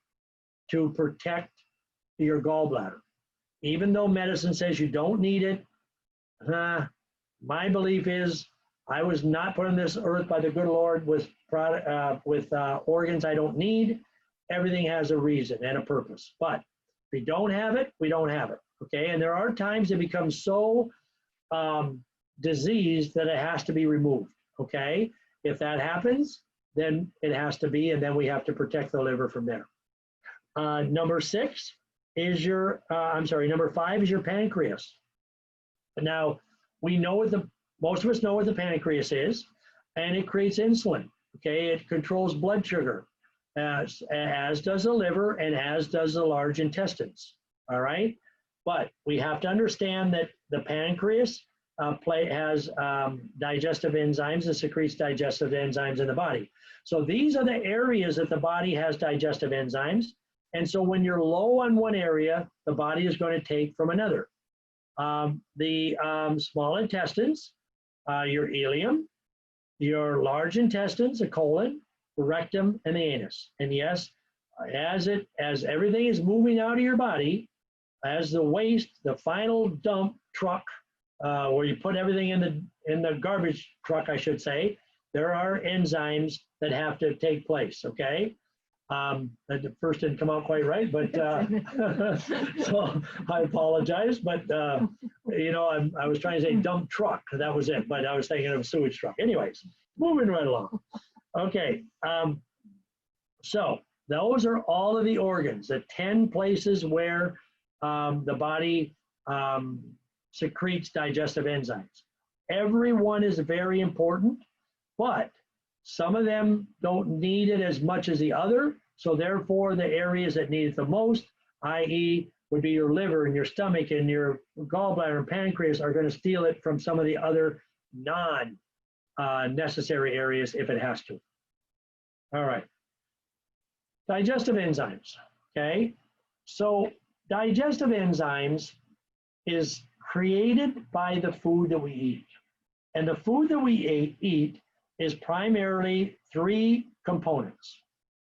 to protect your gallbladder. Even though medicine says you don't need it, my belief is I was not put on this earth by the good Lord with organs I don't need. Everything has a reason and a purpose. But if we don't have it, we don't have it. Okay, and there are times it becomes so diseased that it has to be removed. Okay, if that happens, then it has to be, and then we have to protect the liver from there. Number 6 is your, number 5 is your pancreas. Now, we know what most of us know what the pancreas is, and it creates insulin. Okay, it controls blood sugar, as does the liver and as does the large intestines. All right, but we have to understand that the pancreas has digestive enzymes and secretes digestive enzymes in the body. So these are the areas that the body has digestive enzymes. And so when you're low on one area, the body is going to take from another. The small intestines, your ileum, your large intestines, the colon, the rectum, and the anus. And yes, as everything is moving out of your body, as the waste, the final dump truck, where you put everything in the garbage truck, I should say, there are enzymes that have to take place. Okay. That first didn't come out quite right, but so I apologize. But I was trying to say dump truck, that was it. But I was thinking of sewage truck. Anyways, moving right along. Okay, so those are all of the organs, the 10 places where the body secretes digestive enzymes. Every one is very important, but some of them don't need it as much as the other. So therefore, the areas that need it the most, i.e. would be your liver and your stomach and your gallbladder and pancreas, are going to steal it from some of the other non-necessary areas if it has to. All right. Digestive enzymes, okay? So digestive enzymes is created by the food that we eat. And the food that we eat is primarily 3 components: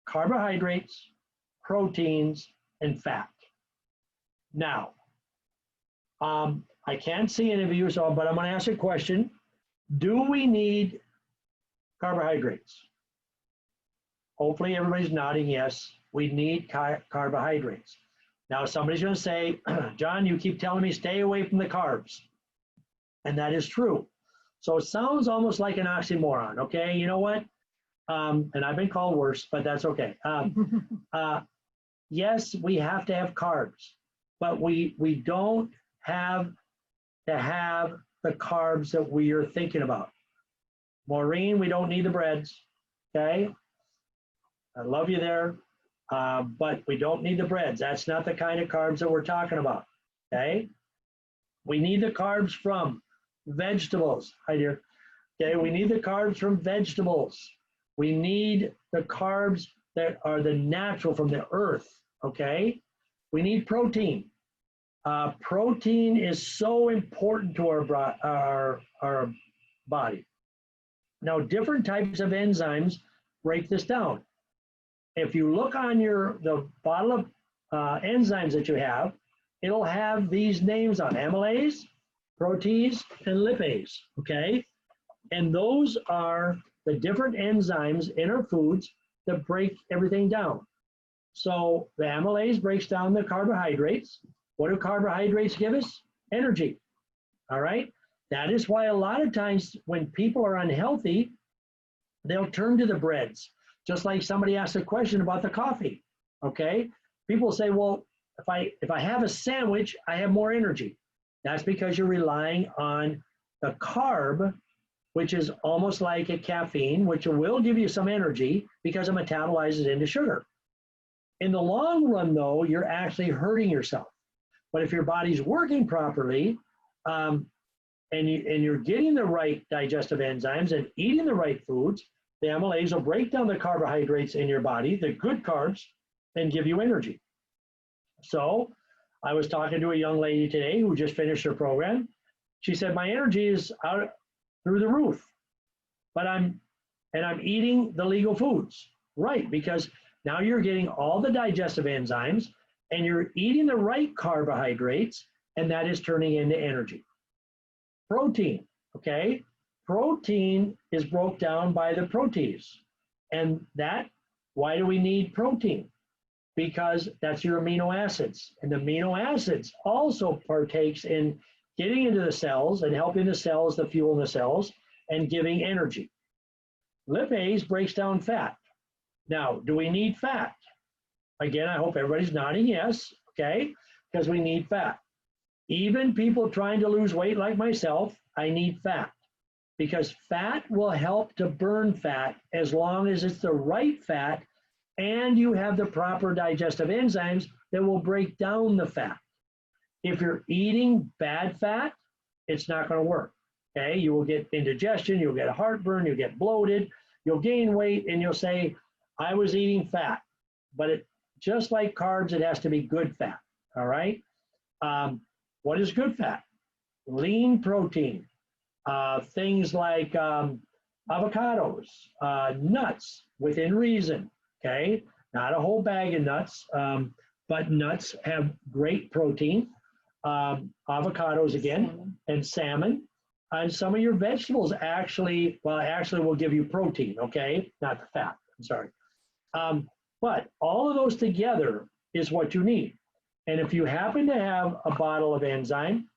carbohydrates, proteins, and fat. Now, I can't see any of you, but I'm going to ask a question. Do we need carbohydrates? Hopefully everybody's nodding yes, we need carbohydrates. Now somebody's going to say, John, you keep telling me stay away from the carbs. And that is true. So it sounds almost like an oxymoron, okay? You know what? And I've been called worse, but that's okay. Yes, we have to have carbs, but we don't have to have the carbs that we are thinking about. Maureen, we don't need the breads, okay? I love you there, but we don't need the breads. That's not the kind of carbs that we're talking about, okay? We need the carbs from vegetables. Hi, dear. Okay, we need the carbs from vegetables. We need the carbs that are the natural from the earth, okay? We need protein. Protein is so important to our body. Now, different types of enzymes break this down. If you look on the bottle of enzymes that you have, it'll have these names on: amylase, protease, and lipase, okay? And those are the different enzymes in our foods that break everything down. So the amylase breaks down the carbohydrates. What do carbohydrates give us? Energy, all right? That is why a lot of times when people are unhealthy, they'll turn to the breads. Just like somebody asked a question about the coffee, okay? People say, well, if I have a sandwich, I have more energy. That's because you're relying on the carb, which is almost like a caffeine, which will give you some energy because it metabolizes into sugar. In the long run, though, you're actually hurting yourself. But if your body's working properly, and you're getting the right digestive enzymes and eating the right foods, the amylase will break down the carbohydrates in your body, the good carbs, and give you energy. So I was talking to a young lady today who just finished her program. She said, my energy is out through the roof, but I'm eating the legal foods. Right, because now you're getting all the digestive enzymes and you're eating the right carbohydrates, and that is turning into energy. Protein, okay? Protein is broke down by the proteins. And why do we need protein? Because that's your amino acids. And the amino acids also partakes in getting into the cells and helping the cells, the fuel in the cells, and giving energy. Lipase breaks down fat. Now, do we need fat? Again, I hope everybody's nodding yes, okay? Because we need fat. Even people trying to lose weight like myself, I need fat. Because fat will help to burn fat as long as it's the right fat and you have the proper digestive enzymes that will break down the fat. If you're eating bad fat, it's not going to work. Okay, you will get indigestion, you'll get heartburn, you'll get bloated, you'll gain weight, and you'll say, I was eating fat. But just like carbs, it has to be good fat. All right. What is good fat? Lean protein, things like avocados, nuts within reason. Okay, not a whole bag of nuts, but nuts have great protein. Avocados again, and salmon. And some of your vegetables actually will give you protein, okay? Not the fat, I'm sorry. But all of those together is what you need. And if you happen to have a bottle of enzyme,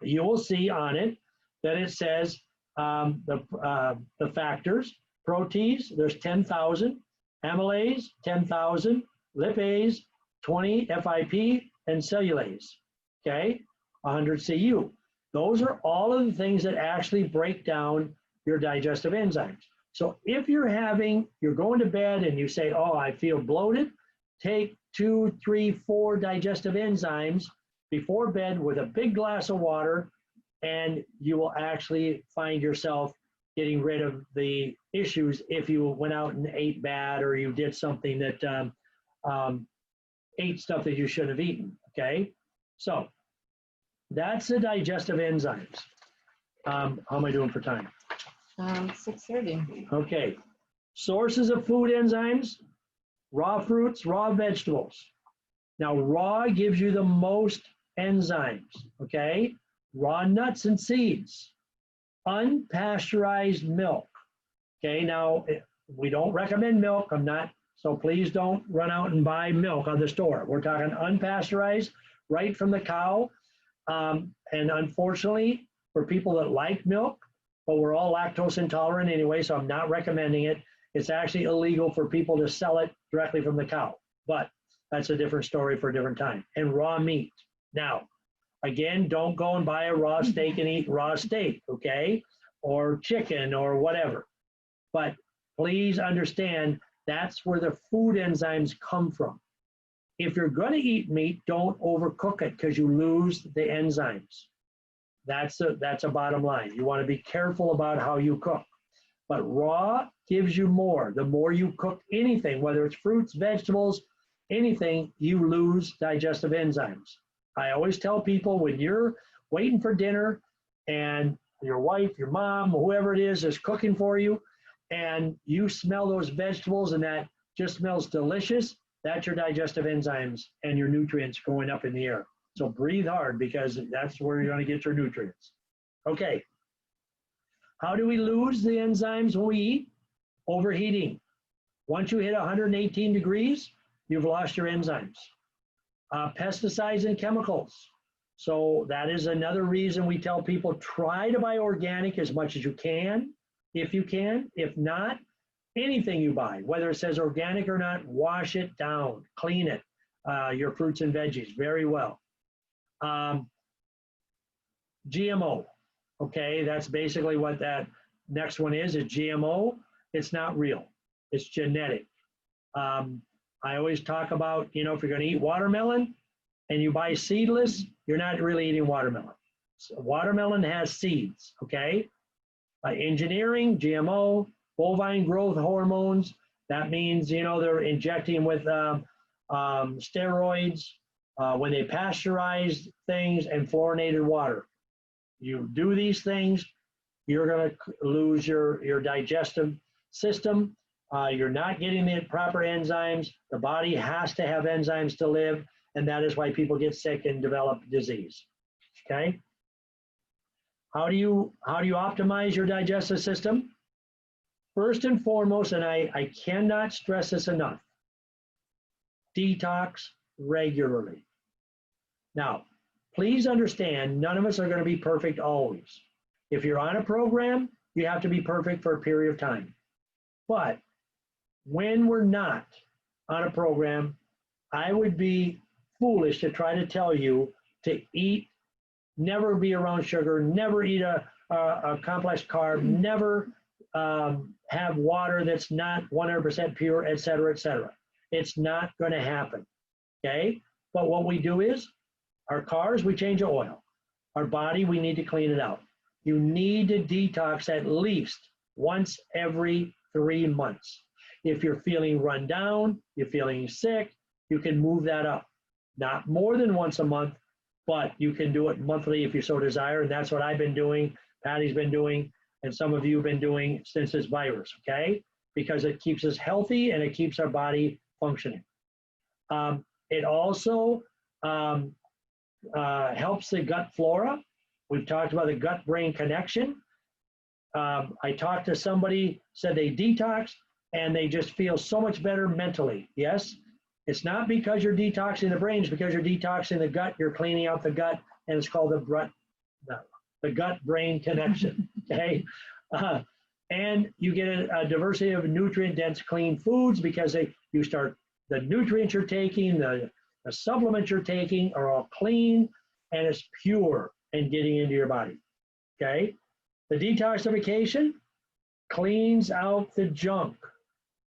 you will see on it that it says the factors, protease, there's 10,000, amylase, 10,000, lipase, 20 FIP, and cellulase, okay? 100 CU. Those are all of the things that actually break down your digestive enzymes. So if you're going to bed and you say, oh, I feel bloated, take 2, 3, 4 digestive enzymes before bed with a big glass of water, and you will actually find yourself getting rid of the issues if you went out and ate bad or you did something that ate stuff that you shouldn't have eaten, okay? So that's the digestive enzymes. How am I doing for time? 6:30. Okay. Sources of food enzymes, raw fruits, raw vegetables. Now, raw gives you the most enzymes, okay? Raw nuts and seeds. Unpasteurized milk. Okay, now, we don't recommend milk. So please don't run out and buy milk on the store. We're talking unpasteurized, right from the cow. And unfortunately, for people that like milk, but we're all lactose intolerant anyway, so I'm not recommending it. It's actually illegal for people to sell it directly from the cow, but that's a different story for a different time. And raw meat. Now, again, don't go and buy a raw steak and eat raw steak, okay? Or chicken or whatever. But please understand that's where the food enzymes come from. If you're going to eat meat, don't overcook it because you lose the enzymes. That's a bottom line. You want to be careful about how you cook. But raw gives you more. The more you cook anything, whether it's fruits, vegetables, anything, you lose digestive enzymes. I always tell people when you're waiting for dinner and your wife, your mom, whoever it is cooking for you, and you smell those vegetables and that just smells delicious, that's your digestive enzymes and your nutrients going up in the air. So breathe hard because that's where you're going to get your nutrients. Okay. How do we lose the enzymes when we eat? Overheating. Once you hit 118 degrees, you've lost your enzymes. Pesticides and chemicals. So that is another reason we tell people try to buy organic as much as you can, if you can. If not, anything you buy, whether it says organic or not, wash it down, clean it. your fruits and veggies very well. GMO, okay, that's basically what that next one is GMO. It's not real, it's genetic. I always talk about, if you're going to eat watermelon and you buy seedless, you're not really eating watermelon. So watermelon has seeds, okay? Engineering, GMO, bovine growth hormones, that means, they're injecting with steroids when they pasteurize things and fluorinated water. You do these things, you're going to lose your digestive system. You're not getting the proper enzymes. The body has to have enzymes to live, and that is why people get sick and develop disease. Okay? How do you optimize your digestive system? First and foremost, and I cannot stress this enough, detox regularly. Now, please understand, none of us are going to be perfect always. If you're on a program, you have to be perfect for a period of time. But when we're not on a program, I would be foolish to try to tell you to eat, never be around sugar, never eat a complex carb, never have water that's not 100% pure, et cetera, et cetera. It's not going to happen, okay? But what we do is, our cars, we change the oil. Our body, we need to clean it out. You need to detox at least once every 3 months. If you're feeling run down, you're feeling sick, you can move that up. Not more than once a month, but you can do it monthly if you so desire. And that's what I've been doing, Patty's been doing, and some of you have been doing since this virus, okay? Because it keeps us healthy and it keeps our body functioning. It also helps the gut flora. We've talked about the gut-brain connection. I talked to somebody, said they detox, and they just feel so much better mentally. Yes, it's not because you're detoxing the brain, it's because you're detoxing the gut, you're cleaning out the gut, and it's called the gut-brain connection, okay? And you get a diversity of nutrient-dense clean foods because the nutrients you're taking, the supplements you're taking are all clean, and it's pure and getting into your body, okay? The detoxification cleans out the junk,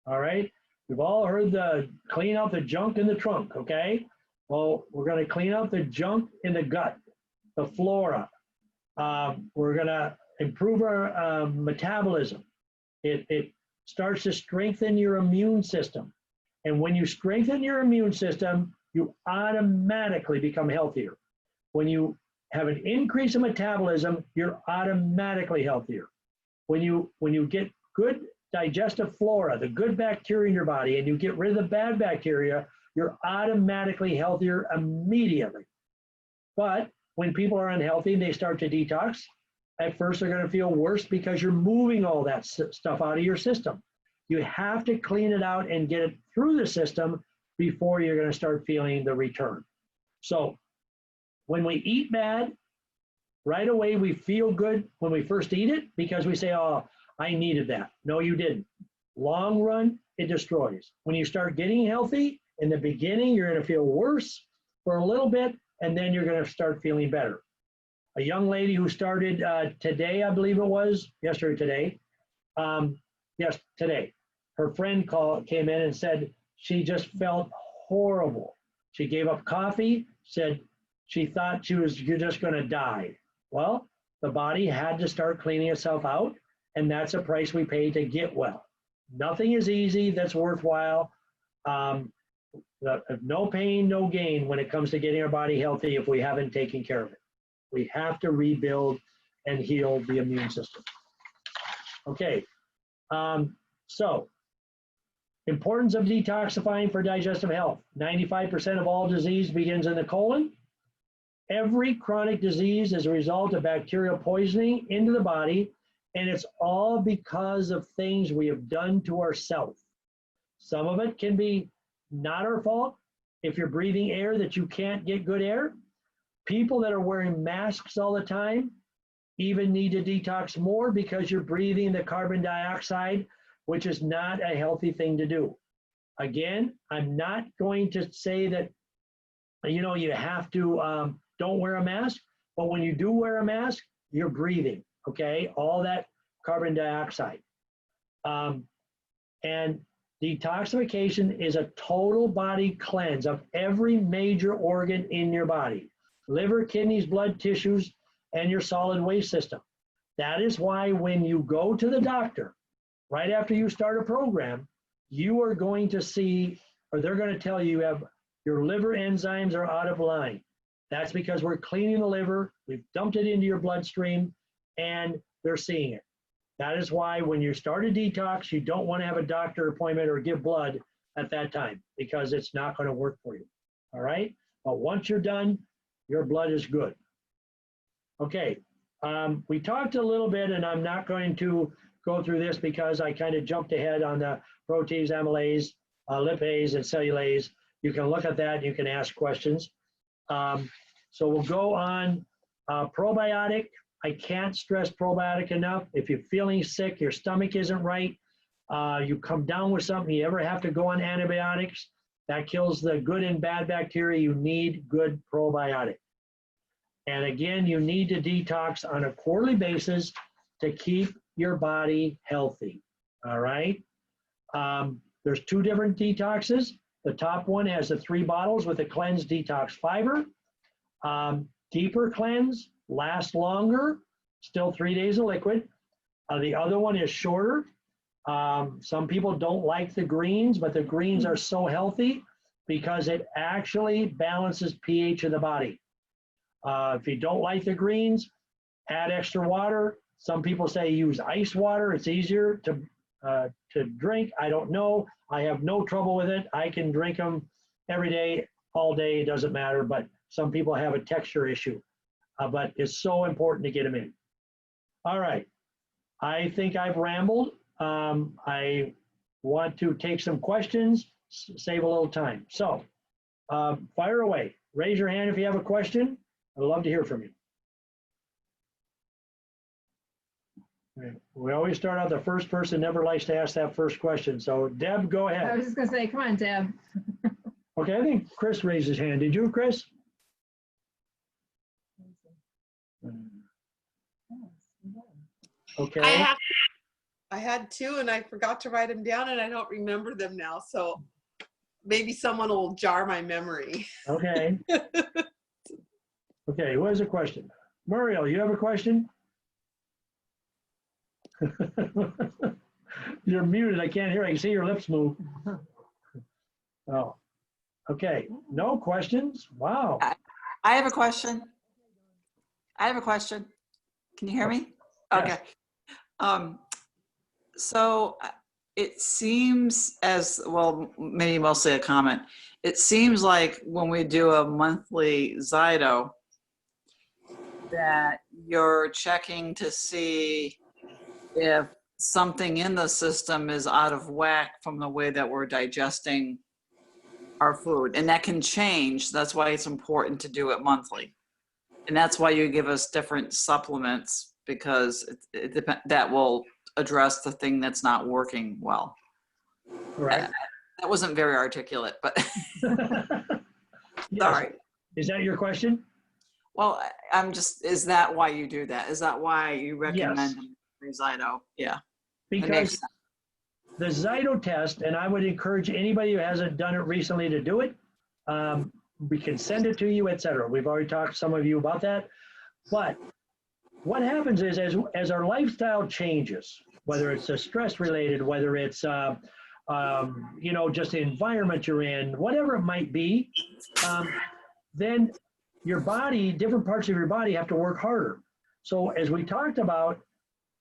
all right? We've all heard the clean out the junk in the trunk, okay? Well, we're going to clean out the junk in the gut, the flora. We're going to improve our metabolism. It starts to strengthen your immune system. And when you strengthen your immune system, you automatically become healthier. When you have an increase in metabolism, you're automatically healthier. When you get good digestive flora, the good bacteria in your body, and you get rid of the bad bacteria, you're automatically healthier immediately. But when people are unhealthy and they start to detox, at first they're going to feel worse because you're moving all that stuff out of your system. You have to clean it out and get it through the system before you're going to start feeling the return. So when we eat bad, right away we feel good when we first eat it because we say, oh, I needed that. No, you didn't. Long run, it destroys. When you start getting healthy, in the beginning, you're going to feel worse for a little bit, and then you're going to start feeling better. A young lady who started today, I believe it was, today. Her friend came in and said she just felt horrible. She gave up coffee, said she thought you're just going to die. Well, the body had to start cleaning itself out, and that's a price we pay to get well. Nothing is easy that's worthwhile. No pain, no gain when it comes to getting our body healthy if we haven't taken care of it. We have to rebuild and heal the immune system. Okay, so importance of detoxifying for digestive health. 95% of all disease begins in the colon. Every chronic disease is a result of bacterial poisoning into the body, and it's all because of things we have done to ourselves. Some of it can be not our fault. If you're breathing air that you can't get good air, people that are wearing masks all the time even need to detox more because you're breathing the carbon dioxide, which is not a healthy thing to do. Again, I'm not going to say that you know, you have to, don't wear a mask, but when you do wear a mask, you're breathing, okay? All that carbon dioxide. And detoxification is a total body cleanse of every major organ in your body: liver, kidneys, blood, tissues, and your solid waste system. That is why when you go to the doctor, right after you start a program, you are going to see, or they're going to tell you have your liver enzymes are out of line. That's because we're cleaning the liver, we've dumped it into your bloodstream, and they're seeing it. That is why when you start a detox, you don't want to have a doctor appointment or give blood at that time, because it's not going to work for you. All right? But once you're done, your blood is good. Okay. We talked a little bit, and I'm not going to go through this because I kind of jumped ahead on the protease, amylase, lipase, and cellulase. You can look at that. You can ask questions. So we'll go on probiotic. I can't stress probiotic enough. If you're feeling sick, your stomach isn't right, you come down with something, you ever have to go on antibiotics, that kills the good and bad bacteria. You need good probiotic. And again, you need to detox on a quarterly basis to keep your body healthy. All right. There's 2 different detoxes. The top one has the 3 bottles with a cleanse detox fiber. Deeper cleanse, lasts longer, still 3 days of liquid. The other one is shorter. Some people don't like the greens, but the greens are so healthy because it actually balances pH of the body. If you don't like the greens, add extra water. Some people say use ice water. It's easier to drink. I don't know. I have no trouble with it. I can drink them every day, all day. It doesn't matter. But some people have a texture issue. But it's so important to get them in. All right. I think I've rambled. I want to take some questions, save a little time. So fire away. Raise your hand if you have a question. I'd love to hear from you. We always start out, the first person never likes to ask that first question. So Deb, go ahead. I was just going to say, come on, Deb. Okay, I think Chris raised his hand. Did you, Chris? Okay. I had 2 and I forgot to write them down and I don't remember them now. So maybe someone will jar my memory. Okay. Okay, what is the question? Muriel, you have a question? You're muted. I can't hear. I can see your lips move. Oh, okay. No questions? Wow. I have a question. Can you hear me? Yes. Okay. So it seems as well, maybe mostly a comment. It seems like when we do a monthly Zyto, that you're checking to see if something in the system is out of whack from the way that we're digesting our food. And that can change. That's why it's important to do it monthly. And that's why you give us different supplements, because that will address the thing that's not working well. Right. That wasn't very articulate, but Yes. sorry. Is that your question? Well, is that why you do that? Is that why you recommend Yes. Zyto? Yeah. Because the Zyto test, and I would encourage anybody who hasn't done it recently to do it. We can send it to you, etc. We've already talked to some of you about that. But what happens is as our lifestyle changes, whether it's a stress related, whether it's you know, just the environment you're in, whatever it might be, then your body, different parts of your body have to work harder. So as we talked about,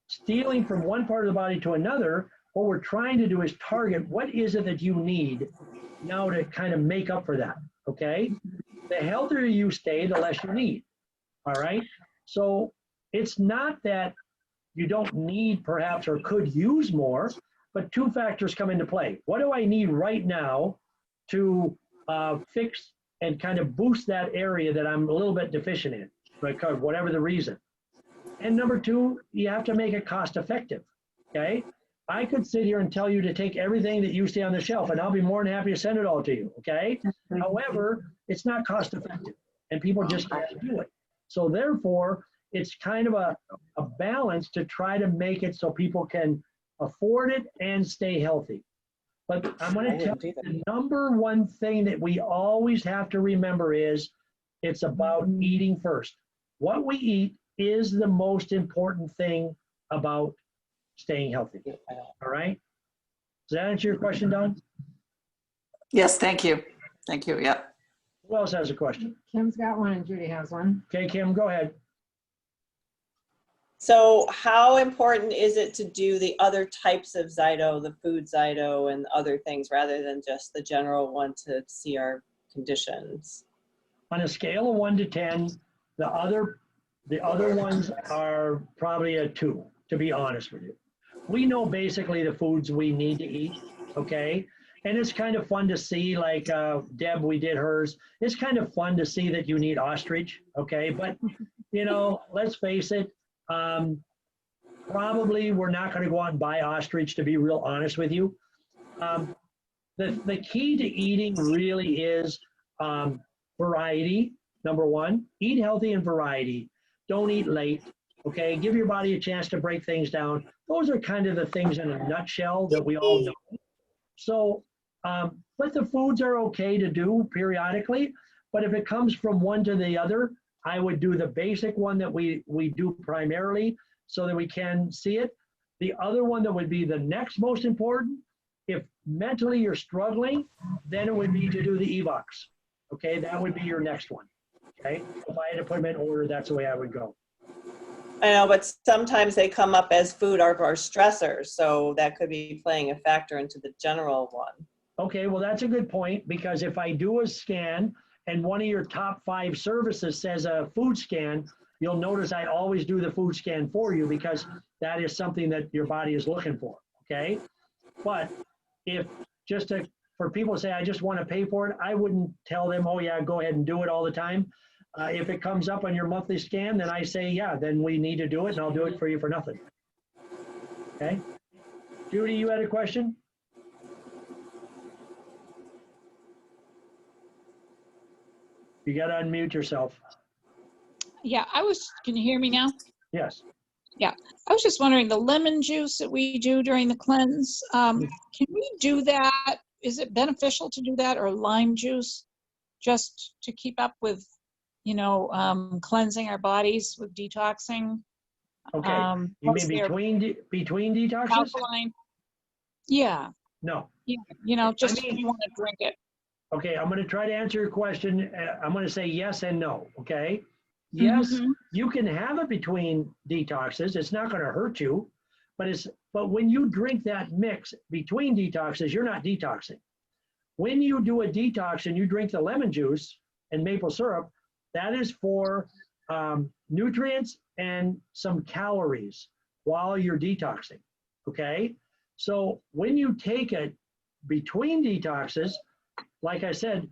stealing from one part of the body to another, what we're trying to do is target what is it that you need now to kind of make up for that, okay? The healthier you stay, the less you need, all right? So it's not that you don't need perhaps or could use more, but 2 factors come into play. What do I need right now to fix and kind of boost that area that I'm a little bit deficient in, because whatever the reason. And number 2, you have to make it cost effective, okay? I could sit here and tell you to take everything that you see on the shelf, and I'll be more than happy to send it all to you, okay? However, it's not cost effective, and people just can't do it. So therefore, it's kind of a balance to try to make it so people can afford it and stay healthy. But I'm going to tell you the number one thing that we always have to remember is it's about eating first. What we eat is the most important thing about staying healthy. All right? Does that answer your question, Don? Yes, thank you. Thank you, yeah. Who else has a question? Kim's got one and Judy has one. Okay, Kim, go ahead. So how important is it to do the other types of Zyto, the food Zyto and other things rather than just the general one to see our conditions? On a scale of 1 to 10, the other ones are probably a 2, to be honest with you. We know basically the foods we need to eat, okay? And it's kind of fun to see, like Deb, we did hers. It's kind of fun to see that you need ostrich, okay? But, you know, let's face it, probably we're not going to go out and buy ostrich, to be real honest with you. The key to eating really is variety, number one. Eat healthy and variety. Don't eat late, okay? Give your body a chance to break things down. Those are kind of the things in a nutshell that we all know. So, but the foods are okay to do periodically, but if it comes from one to the other, I would do the basic one that we do primarily so that we can see it. The other one that would be the next most important, if mentally you're struggling, then it would be to do the EVOX. Okay, that would be your next one. Okay, if I had to put them in order, that's the way I would go. I know, but sometimes they come up as food or stressors, so that could be playing a factor into the general one. Okay, well, that's a good point, because if I do a scan and one of your top 5 services says a food scan, you'll notice I always do the food scan for you because that is something that your body is looking for, okay? But if just for people to say, I just want to pay for it, I wouldn't tell them, oh yeah, go ahead and do it all the time. If it comes up on your monthly scan, then I say, yeah, then we need to do it, and I'll do it for you for nothing. Okay? Judy, you had a question? You got to unmute yourself. Yeah, can you hear me now? Yes. Yeah, I was just wondering, the lemon juice that we do during the cleanse, can we do that? Is it beneficial to do that, or lime juice, just to keep up with, you know, cleansing our bodies with detoxing? Okay. You mean between detoxes? Alkaline. Yeah. No. Yeah. You know, just I mean, if you want to drink it. Okay, I'm going to try to answer your question. I'm going to say yes and no, okay? Yes, you can have it between detoxes. It's not going to hurt you, but when you drink that mix between detoxes, you're not detoxing. When you do a detox and you drink the lemon juice and maple syrup, that is for nutrients and some calories while you're detoxing, okay? So when you take it between detoxes, like I said,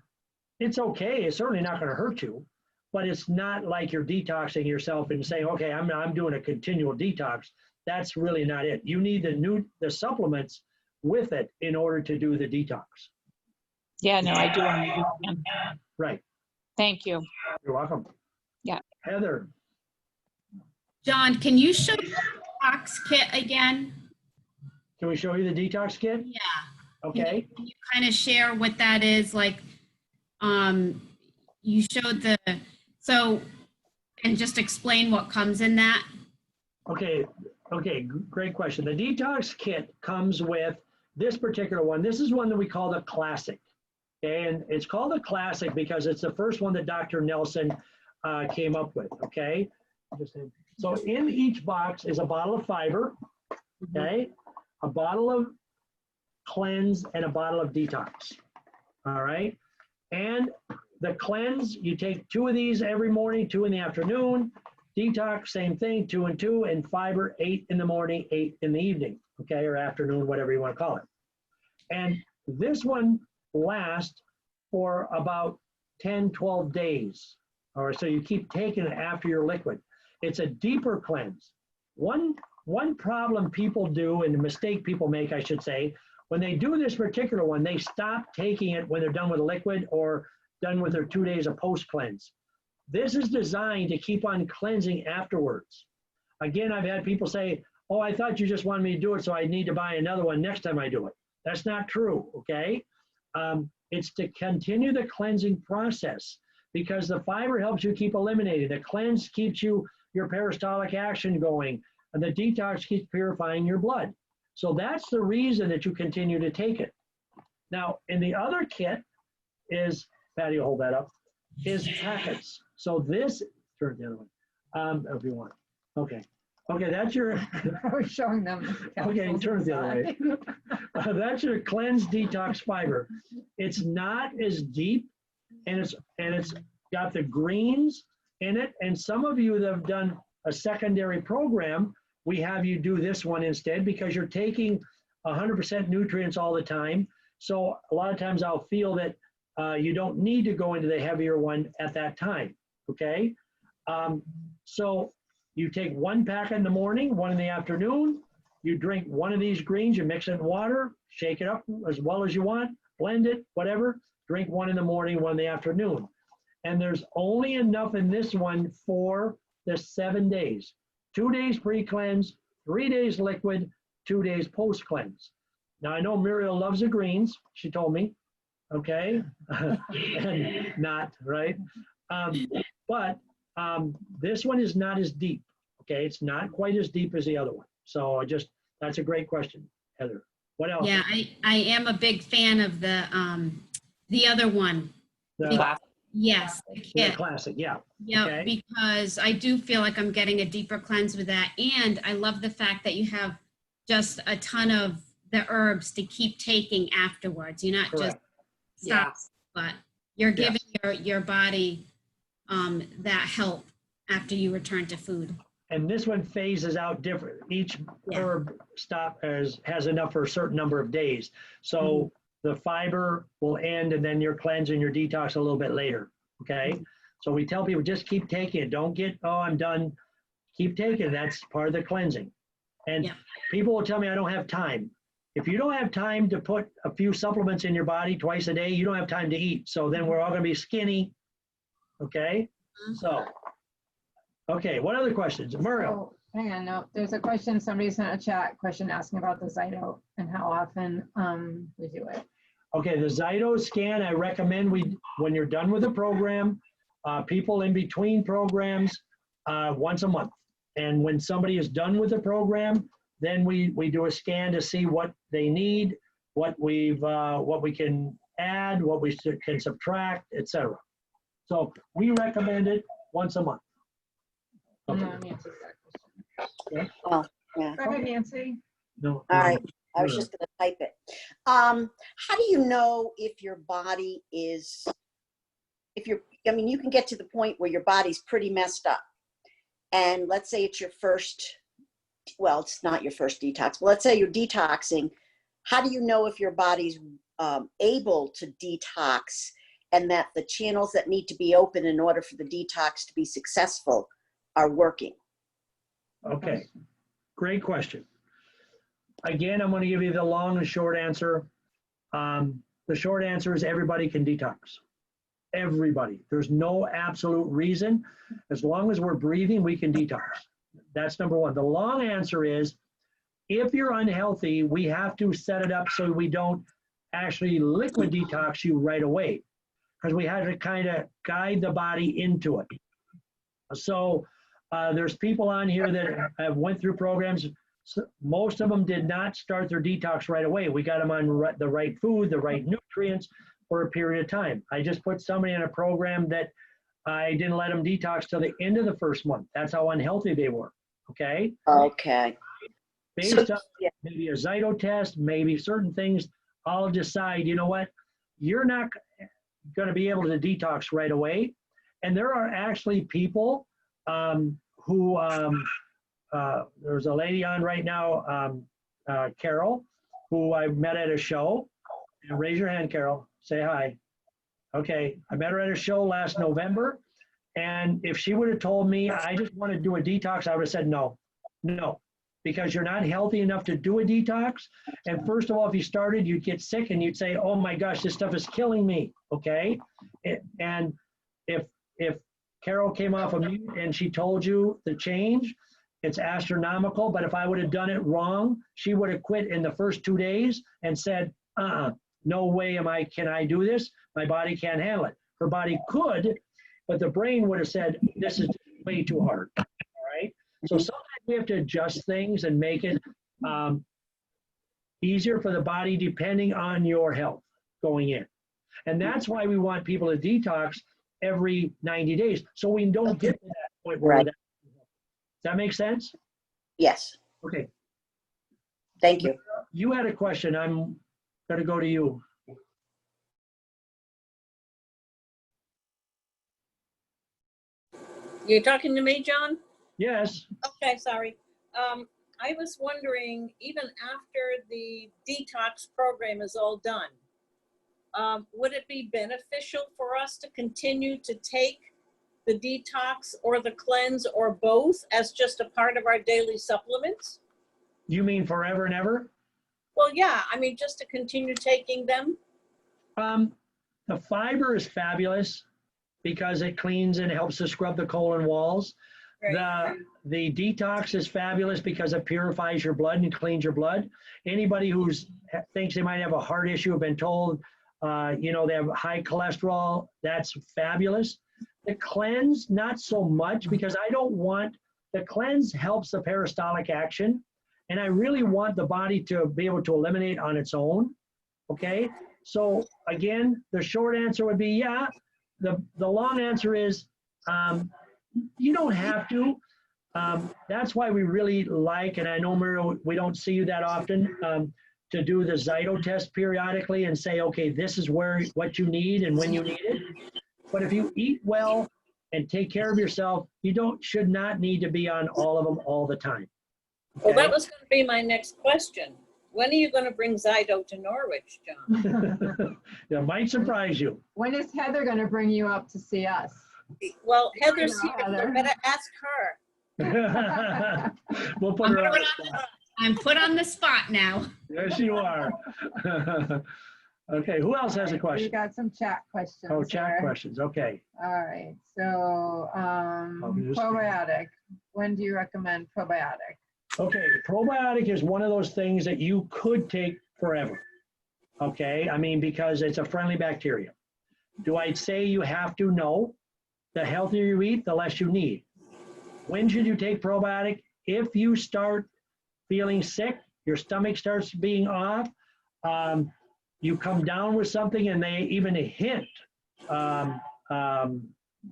it's okay. It's certainly not going to hurt you, but it's not like you're detoxing yourself and saying, okay, I'm doing a continual detox. That's really not it. You need the supplements with it in order to do the detox. Yeah, no, I do understand. Right. Thank you. You're welcome. Yeah. Heather. John, can you show the detox kit again? Can we show you the detox kit? Yeah. Okay. Can you kind of share what that is? Like, you showed and just explain what comes in that. Okay, great question. The detox kit comes with this particular one. This is one that we call the Classic. Okay, and it's called the Classic because it's the first one that Dr. Nelson came up with, okay? So in each box is a bottle of fiber, okay? A bottle of cleanse and a bottle of detox, all right? And the cleanse, you take 2 of these every morning, 2 in the afternoon. Detox, same thing, 2 and 2, and fiber, 8 in the morning, 8 in the evening, okay, or afternoon, whatever you want to call it. And this one lasts for about 10, 12 days, all right? So you keep taking it after your liquid. It's a deeper cleanse. One one problem people do, and the mistake people make, I should say, when they do this particular one, they stop taking it when they're done with a liquid or done with their 2 days of post cleanse. This is designed to keep on cleansing afterwards. Again, I've had people say, oh, I thought you just wanted me to do it, so I need to buy another one next time I do it. That's not true, okay? It's to continue the cleansing process because the fiber helps you keep eliminating. The cleanse keeps your peristaltic action going, and the detox keeps purifying your blood. So that's the reason that you continue to take it. Now, in the other kit is, Patty, hold that up, is packets. So this, turn it the other way, if you want. Okay. Okay, that's your. I was showing them. Okay, turn it the other way. That's your cleanse detox fiber. It's not as deep, and it's got the greens in it. And some of you that have done a secondary program, we have you do this one instead because you're taking 100% nutrients all the time. So a lot of times I'll feel that you don't need to go into the heavier one at that time. Okay, so. You take one packet in the morning, one in the afternoon. You drink one of these greens, you mix it in water, shake it up as well as you want, blend it, whatever. Drink one in the morning, one in the afternoon. And there's only enough in this one for the 7 days. 2 days pre-cleanse, 3 days liquid, 2 days post-cleanse. Now I know Muriel loves the greens, she told me, okay? And not, right? But this one is not as deep, okay? It's not quite as deep as the other one. So that's a great question, Heather. What else? Yeah, I am a big fan of the other one. Yes, the kit. Classic, yeah. Yeah, okay. Because I do feel like I'm getting a deeper cleanse with that. And I love the fact that you have just a ton of the herbs to keep taking afterwards. You're not Correct. just stop, but you're giving your body that help after you return to food. And this one phases out different. Each herb has enough for a certain number of days. So the fiber will end and then you're cleansing your detox a little bit later, okay? So we tell people just keep taking it. Don't get, oh, I'm done. Keep taking it. That's part of the cleansing. And people will tell me I don't have time. If you don't have time to put a few supplements in your body twice a day, you don't have time to eat. So then we're all gonna be skinny. Okay, so, okay, what other questions? Muriel? Oh, hang on, no, there's a question, somebody sent a chat question asking about the Zyto and how often we do it. Okay, the Zyto scan, I recommend when you're done with the program, people in between programs, once a month. And when somebody is done with the program, then we do a scan to see what they need, what we can add, what we can subtract, etc. So we recommend it once a month. Okay. Well, yeah. Go ahead, Nancy. No. All right. I was just going to type it. How do you know if your body is, I mean, you can get to the point where your body's pretty messed up. And let's say it's your first, well, it's not your first detox, but let's say you're detoxing. How do you know if your body's able to detox and that the channels that need to be open in order for the detox to be successful are working? Okay, great question. Again, I'm going to give you the long and short answer. The short answer is everybody can detox. Everybody. There's no absolute reason. As long as we're breathing, we can detox. That's number one. The long answer is, if you're unhealthy, we have to set it up so we don't actually liquid detox you right away, because we had to kind of guide the body into it. So there's people on here that have went through programs. Most of them did not start their detox right away. We got them on the right food, the right nutrients for a period of time. I just put somebody in a program that I didn't let them detox till the end of the first month. That's how unhealthy they were, okay? Okay. Based on maybe a Zyto test, maybe certain things, I'll decide, you know what, you're not going to be able to detox right away. And there are actually people who, there's a lady on right now, Carol, who I met at a show. And raise your hand, Carol, say hi. Okay, I met her at a show last November. And if she would have told me, I just want to do a detox, I would have said no, no. because you're not healthy enough to do a detox. And first of all, if you started, you'd get sick and you'd say, oh my gosh, this stuff is killing me, okay? And if Carol came off of mute and she told you the change, it's astronomical, but if I would have done it wrong, she would have quit in the first 2 days and said, no way can I do this? My body can't handle it. Her body could, but the brain would have said, this is way too hard, all right? So sometimes we have to adjust things and make it easier for the body depending on your health going in. And that's why we want people to detox every 90 days, so we don't get to that point where Right. does that make sense? Yes. Okay. Thank you. You had a question. I'm going to go to you. You're talking to me, John? Yes. Okay, sorry. I was wondering, even after the detox program is all done, would it be beneficial for us to continue to take the detox or the cleanse or both as just a part of our daily supplements? You mean forever and ever? Well, yeah, I mean, just to continue taking them. The fiber is fabulous because it cleans and helps to scrub the colon walls. Right. The detox is fabulous because it purifies your blood and cleans your blood. Anybody who's thinks they might have a heart issue have been told, they have high cholesterol. That's fabulous. The cleanse, not so much, because I don't want, the cleanse helps the peristaltic action, and I really want the body to be able to eliminate on its own, okay? So again, the short answer would be yeah. The long answer is you don't have to. That's why we really like, and I know, Muriel, we don't see you that often, to do the Zyto test periodically and say, okay, this is what you need and when you need it. But if you eat well and take care of yourself, you should not need to be on all of them all the time. Okay? Well, that was going to be my next question. When are you going to bring Zyto to Norwich, John? That might surprise you. When is Heather going to bring you up to see us? Well, Heather's here. Heather. You better ask her. We'll put her on the spot. I'm put on the spot now. Yes, you are. Okay, who else has a We question? got some chat questions. Oh, chat here. questions, okay. All right, so just- probiotic. When do you recommend probiotic? Okay, probiotic is one of those things that you could take forever. Okay, I mean, because it's a friendly bacteria. Do I say you have to? No. The healthier you eat, the less you need. When should you take probiotic? If you start feeling sick, your stomach starts being off, you come down with something and they even hint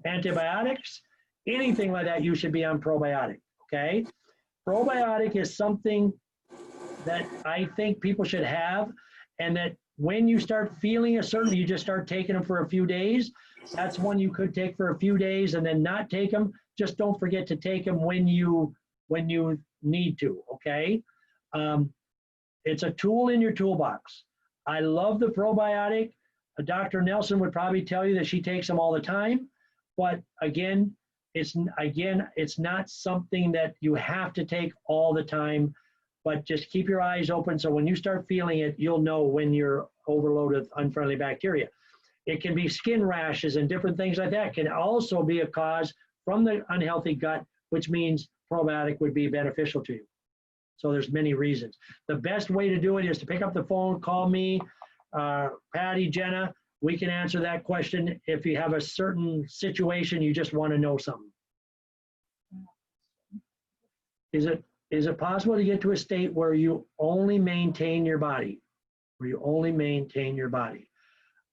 antibiotics, anything like that, you should be on probiotic, okay? Probiotic is something that I think people should have, and that when you start feeling a certain, you just start taking them for a few days. That's one you could take for a few days and then not take them. Just don't forget to take them when you need to, okay? It's a tool in your toolbox. I love the probiotic. Dr. Nelson would probably tell you that she takes them all the time, but again, it's not something that you have to take all the time, but just keep your eyes open so when you start feeling it, you'll know when you're overloaded with unfriendly bacteria. It can be skin rashes and different things like that. Can also be a cause from the unhealthy gut, which means probiotic would be beneficial to you. So there's many reasons. The best way to do it is to pick up the phone, call me, Patty, Jenna. We can answer that question if you have a certain situation, you just want to know something. Is it possible to get to a state where you only maintain your body? Where you only maintain your body?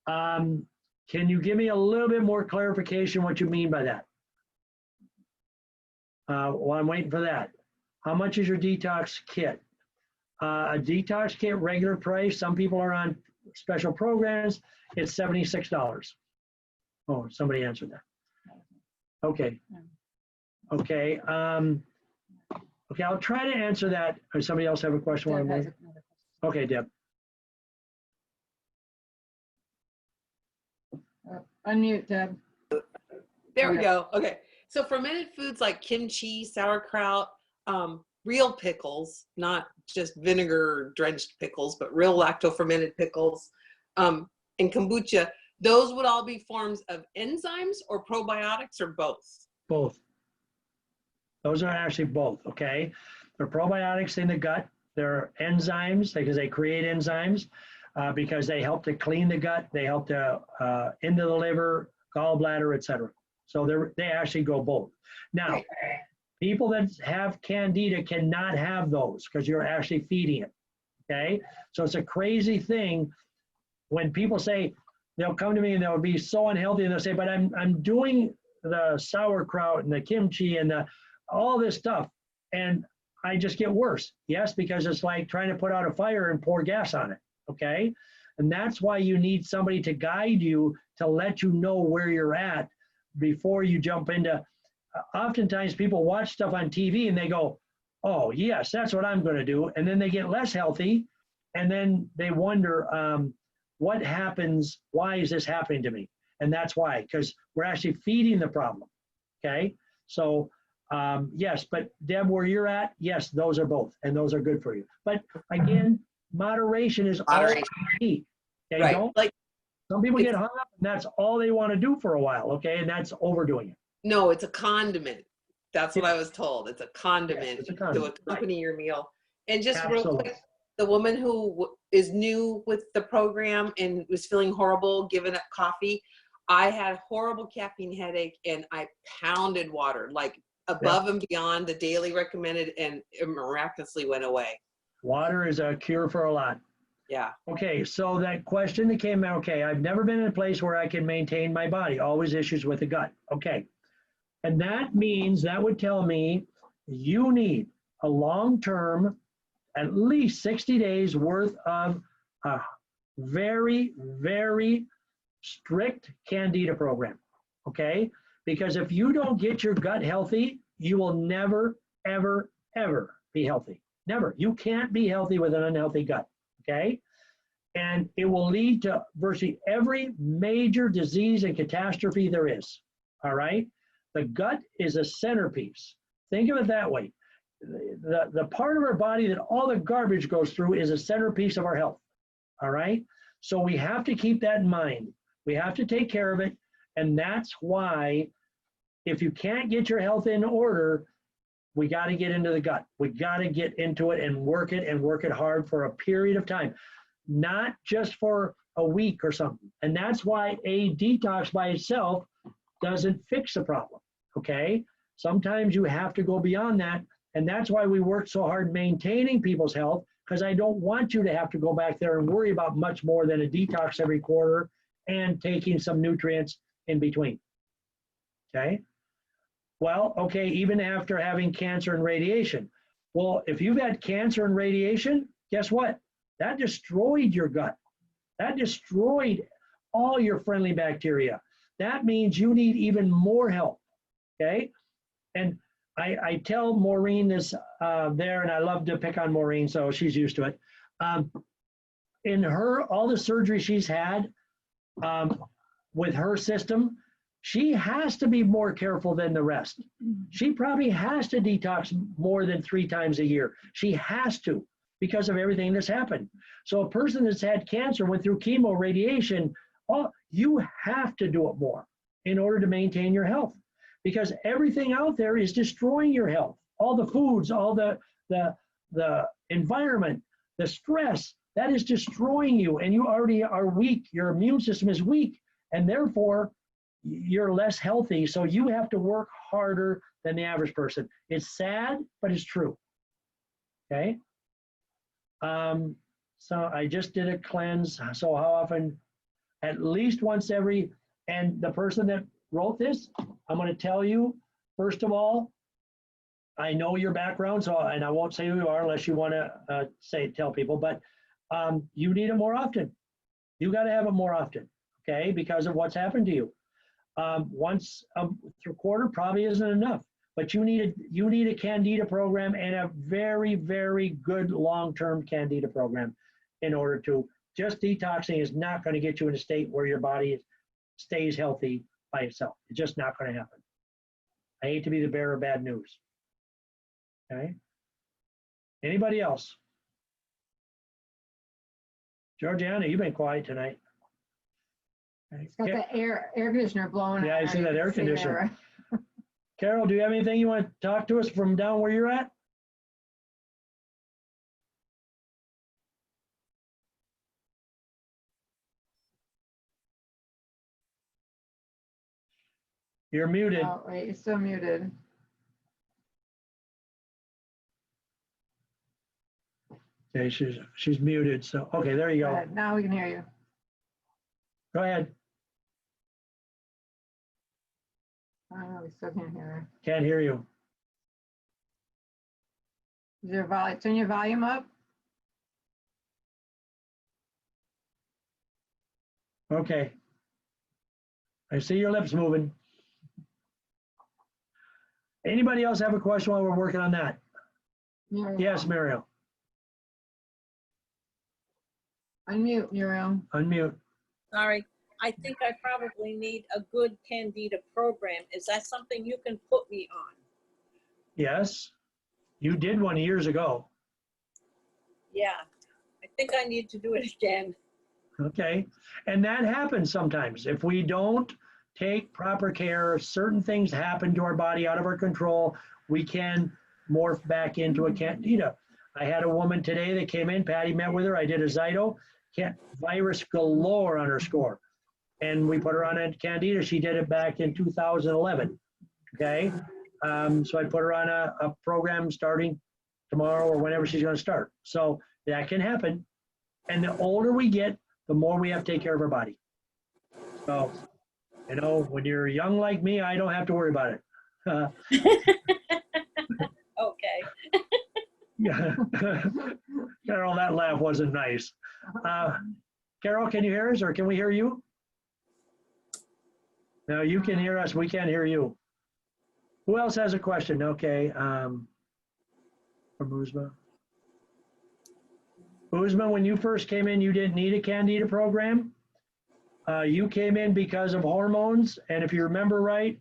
Can you give me a little bit more clarification what you mean by that? While I'm waiting for that. How much is your detox kit? A detox kit, regular price. Some people are on special programs. It's $76. Oh, somebody answered that. Okay. Okay. Okay, I'll try to answer that. Does somebody else have a question? Deb has another question. Okay, Deb. Unmute, Deb. There we go. Okay. So fermented foods like kimchi, sauerkraut, real pickles, not just vinegar drenched pickles, but real lacto fermented pickles, and kombucha, those would all be forms of enzymes or probiotics or both? Both. Those are actually both, okay? They're probiotics in the gut. They're enzymes because they create enzymes because they help to clean the gut. They help to into the liver, gallbladder, etc. So they actually go both. Now, people that have candida cannot have those because you're actually feeding it, okay? So it's a crazy thing when people say, they'll come to me and they'll be so unhealthy and they'll say, but I'm doing the sauerkraut and the kimchi and all this stuff and I just get worse. Yes, because it's like trying to put out a fire and pour gas on it, okay? And that's why you need somebody to guide you to let you know where you're at before you jump into, oftentimes people watch stuff on TV and they go, oh yes, that's what I'm gonna do. And then they get less healthy and then they wonder, what happens, why is this happening to me? And that's why, because we're actually feeding the problem, okay? So yes, but Deb, where you're at, yes, those are both, and those are good for you. But again, moderation is all key. Okay, Right. don't, Like, some people get hung up and that's all they want to do for a while, okay? And that's overdoing it. no, it's a condiment. That's what I was told. It's a condiment Yes, it's a to condiment. accompany your meal. And just real Absolutely. quick, the woman who is new with the program and was feeling horrible, giving up coffee, I had horrible caffeine headache and I pounded water like above and beyond the daily recommended, and it miraculously went away. Water is a cure for a lot. Yeah. Okay, so that question that came out, okay, I've never been in a place where I can maintain my body, always issues with the gut. Okay, and that means, that would tell me you need a long-term, at least 60 days worth of a very, very strict candida program, okay? Because if you don't get your gut healthy, you will never, ever, ever be healthy. Never. You can't be healthy with an unhealthy gut, okay? And it will lead to virtually every major disease and catastrophe there is, all right? The gut is a centerpiece. Think of it that way. The part of our body that all the garbage goes through is a centerpiece of our health, all right? So we have to keep that in mind. We have to take care of it, and that's why if you can't get your health in order, we got to get into the gut. We got to get into it and work it hard for a period of time, not just for a week or something. And that's why a detox by itself doesn't fix the problem, okay? Sometimes you have to go beyond that, and that's why we work so hard maintaining people's health, because I don't want you to have to go back there and worry about much more than a detox every quarter and taking some nutrients in between, okay? Well, okay, even after having cancer and radiation. Well, if you've had cancer and radiation, guess what? That destroyed your gut. That destroyed all your friendly bacteria. That means you need even more help, okay? And I tell Maureen this there, and I love to pick on Maureen, so she's used to it. In her, all the surgery she's had with her system, she has to be more careful than the rest. She probably has to detox more than 3 times a year. She has to, because of everything that's happened. So a person that's had cancer, went through chemo, radiation, you have to do it more in order to maintain your health, because everything out there is destroying your health. All the foods, all the environment, the stress, that is destroying you, and you already are weak. Your immune system is weak, and therefore you're less healthy. So you have to work harder than the average person. It's sad, but it's true. Okay. So I just did a cleanse. So how often? At least once every, and the person that wrote this, I'm going to tell you, first of all, I know your background, so, and I won't say who you are unless you want to tell people, but you need it more often. You got to have it more often, okay, because of what's happened to you. Once a quarter probably isn't enough, but you need a candida program, and a very, very good long-term candida program in order to, just detoxing is not going to get you in a state where your body stays healthy by itself. It's just not going to happen. I hate to be the bearer of bad news. Okay. Anybody else? Georgiana, you've been quiet tonight. It's got the air conditioner blowing. Yeah, I on see her. that You air can see conditioner. there. Carol, do you have anything you want to talk to us from down where you're at? You're muted. Oh, wait, you're still muted. Okay, she's muted. So, okay, there you go. Now we can hear you. Go ahead. Oh, we still can't hear her. Can't hear you. Is your volume? Turn your volume up. Okay. I see your lips moving. Anybody else have a question while we're working on that? Muriel. Yes, Muriel. Unmute, Muriel. Unmute. Sorry, I think I probably need a good Candida program. Is that something you can put me on? Yes. You did one years ago. Yeah, I think I need to do it again. Okay. And that happens sometimes. If we don't take proper care, certain things happen to our body out of our control. We can morph back into a candida. I had a woman today that came in, Patty met with her. I did a Zyto, virus galore on her score. And we put her on a candida. She did it back in 2011. Okay. So I put her on a program starting tomorrow or whenever she's going to start. So that can happen. And the older we get, the more we have to take care of our body. So, you know, when you're young like me, I don't have to worry about it. Okay. Yeah. Carol, that laugh wasn't nice. Carol, can you hear us or can we hear you? No, you can hear us. We can't hear you. Who else has a question? Okay. From Uzma. Uzma, when you first came in, you didn't need a Candida program. You came in because of hormones. And if you remember right,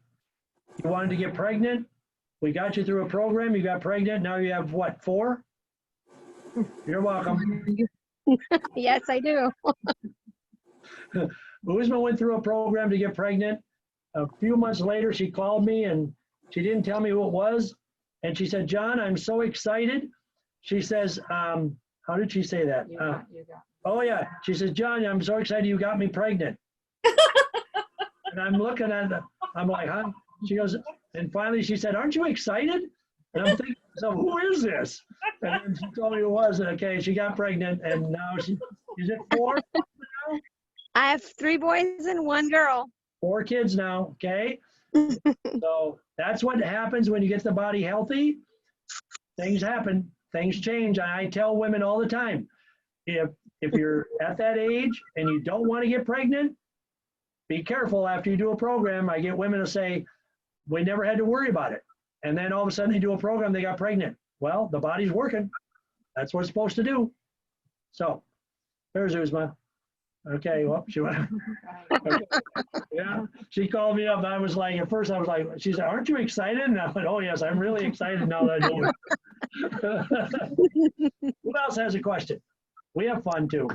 you wanted to get pregnant. We got you through a program. You got pregnant. Now you have what, 4? You're welcome. Yes, I do. Uzma went through a program to get pregnant. A few months later, she called me and she didn't tell me who it was. And she said, John, I'm so excited. She says, how did she say that? You got. Oh, yeah. She says, John, I'm so excited you got me pregnant. And I'm looking at it. I'm like, huh? She goes, and finally she said, aren't you excited? And I'm thinking, so who is this? And then she told me who it was. Okay, she got pregnant and now she's at 4 now? I have 3 boys and 1 girl. 4 kids now, okay? So that's what happens when you get the body healthy. Things happen, things change. I tell women all the time, if you're at that age and you don't want to get pregnant, be careful after you do a program. I get women to say, we never had to worry about it. And then all of a sudden they do a program, they got pregnant. Well, the body's working. That's what it's supposed to do. So there's Uzma. Okay, well, she went. Okay. Yeah, she called me up. I was like, at first I was like, she said, aren't you excited? And I went, oh yes, I'm really excited now that I know it. Who else has a question? We have fun too.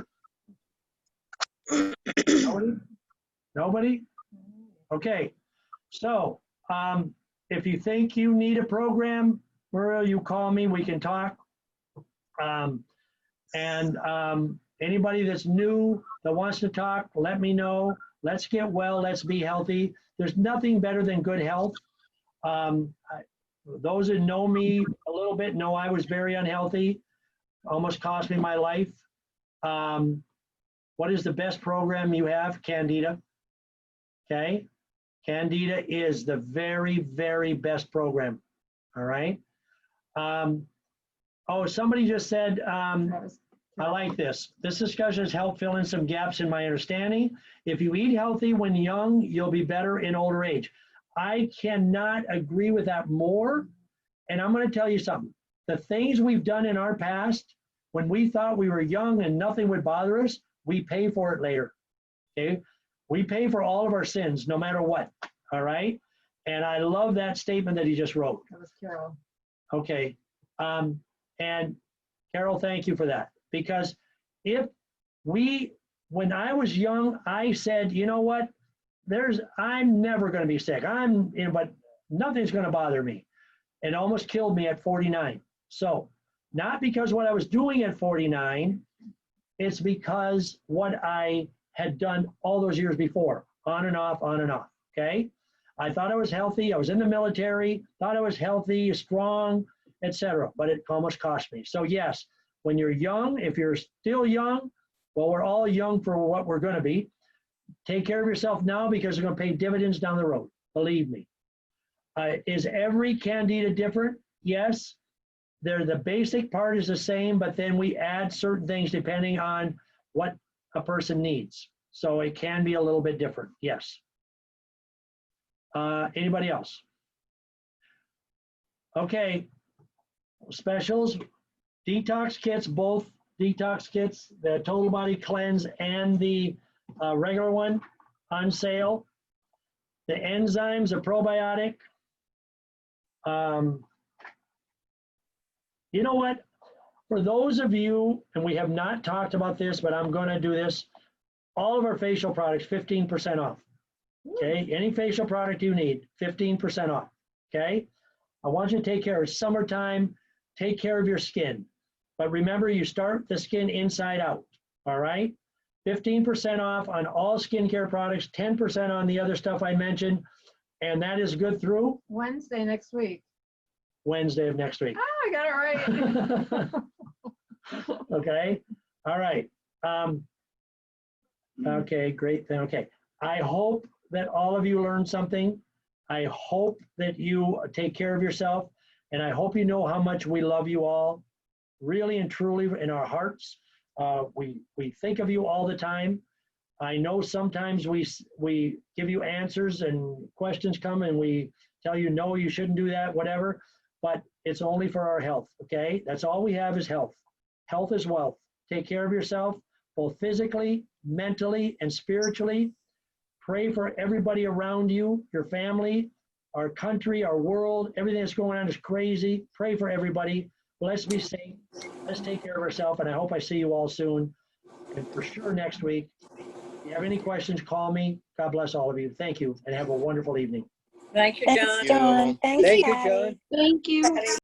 Nobody? Nobody? Okay, so if you think you need a program, Muriel, you call me, we can talk. Anybody that's new that wants to talk, let me know. Let's get well, let's be healthy. There's nothing better than good health. Those that know me a little bit know I was very unhealthy, almost cost me my life. What is the best program you have? Candida. Okay. Candida is the very, very best program. All right. Oh, somebody just said, I like this. This discussion has helped fill in some gaps in my understanding. If you eat healthy when young, you'll be better in older age. I cannot agree with that more. And I'm going to tell you something. The things we've done in our past, when we thought we were young and nothing would bother us, we pay for it later. Okay. We pay for all of our sins, no matter what. All right. And I love that statement that he just wrote. That was Carol. Okay. And Carol, thank you for that. Because when I was young, I said, you know what? I'm never going to be sick. But nothing's going to bother me. It almost killed me at 49. So not because what I was doing at 49, it's because what I had done all those years before, on and off, okay? I thought I was healthy. I was in the military, thought I was healthy, strong, etc. But it almost cost me. So yes, when you're young, if you're still young, well, we're all young for what we're going to be. Take care of yourself now because they're going to pay dividends down the road. Believe me. Is every candida different? Yes. The basic part is the same, but then we add certain things depending on what a person needs. So it can be a little bit different. Yes. Anybody else? Okay. Specials, detox kits, both detox kits, the total body cleanse and the regular one on sale. The enzymes, a probiotic. You know what? For those of you, and we have not talked about this, but I'm going to do this, all of our facial products, 15% off. Okay, any facial product you need, 15% off. Okay, I want you to take care of summertime, take care of your skin. But remember, you start the skin inside out. All right, 15% off on all skincare products, 10% on the other stuff I mentioned, and that is good through Wednesday next week. Wednesday of next week. Oh, I got it right. Okay. All right. Okay, great. Okay. I hope that all of you learned something. I hope that you take care of yourself. And I hope you know how much we love you all, really and truly in our hearts. We think of you all the time. I know sometimes we give you answers and questions come and we tell you, no, you shouldn't do that, whatever. But it's only for our health, okay? That's all we have is health. Health is wealth. Take care of yourself, both physically, mentally, and spiritually. Pray for everybody around you, your family, our country, our world. Everything that's going on is crazy. Pray for everybody. Let's be safe. Let's take care of ourselves, and I hope I see you all soon, and for sure next week. If you have any questions, call me. God bless all of you. Thank you, and have a wonderful evening. Thank you, John. Thanks, John. Thank Thank you, you, John. Thank you.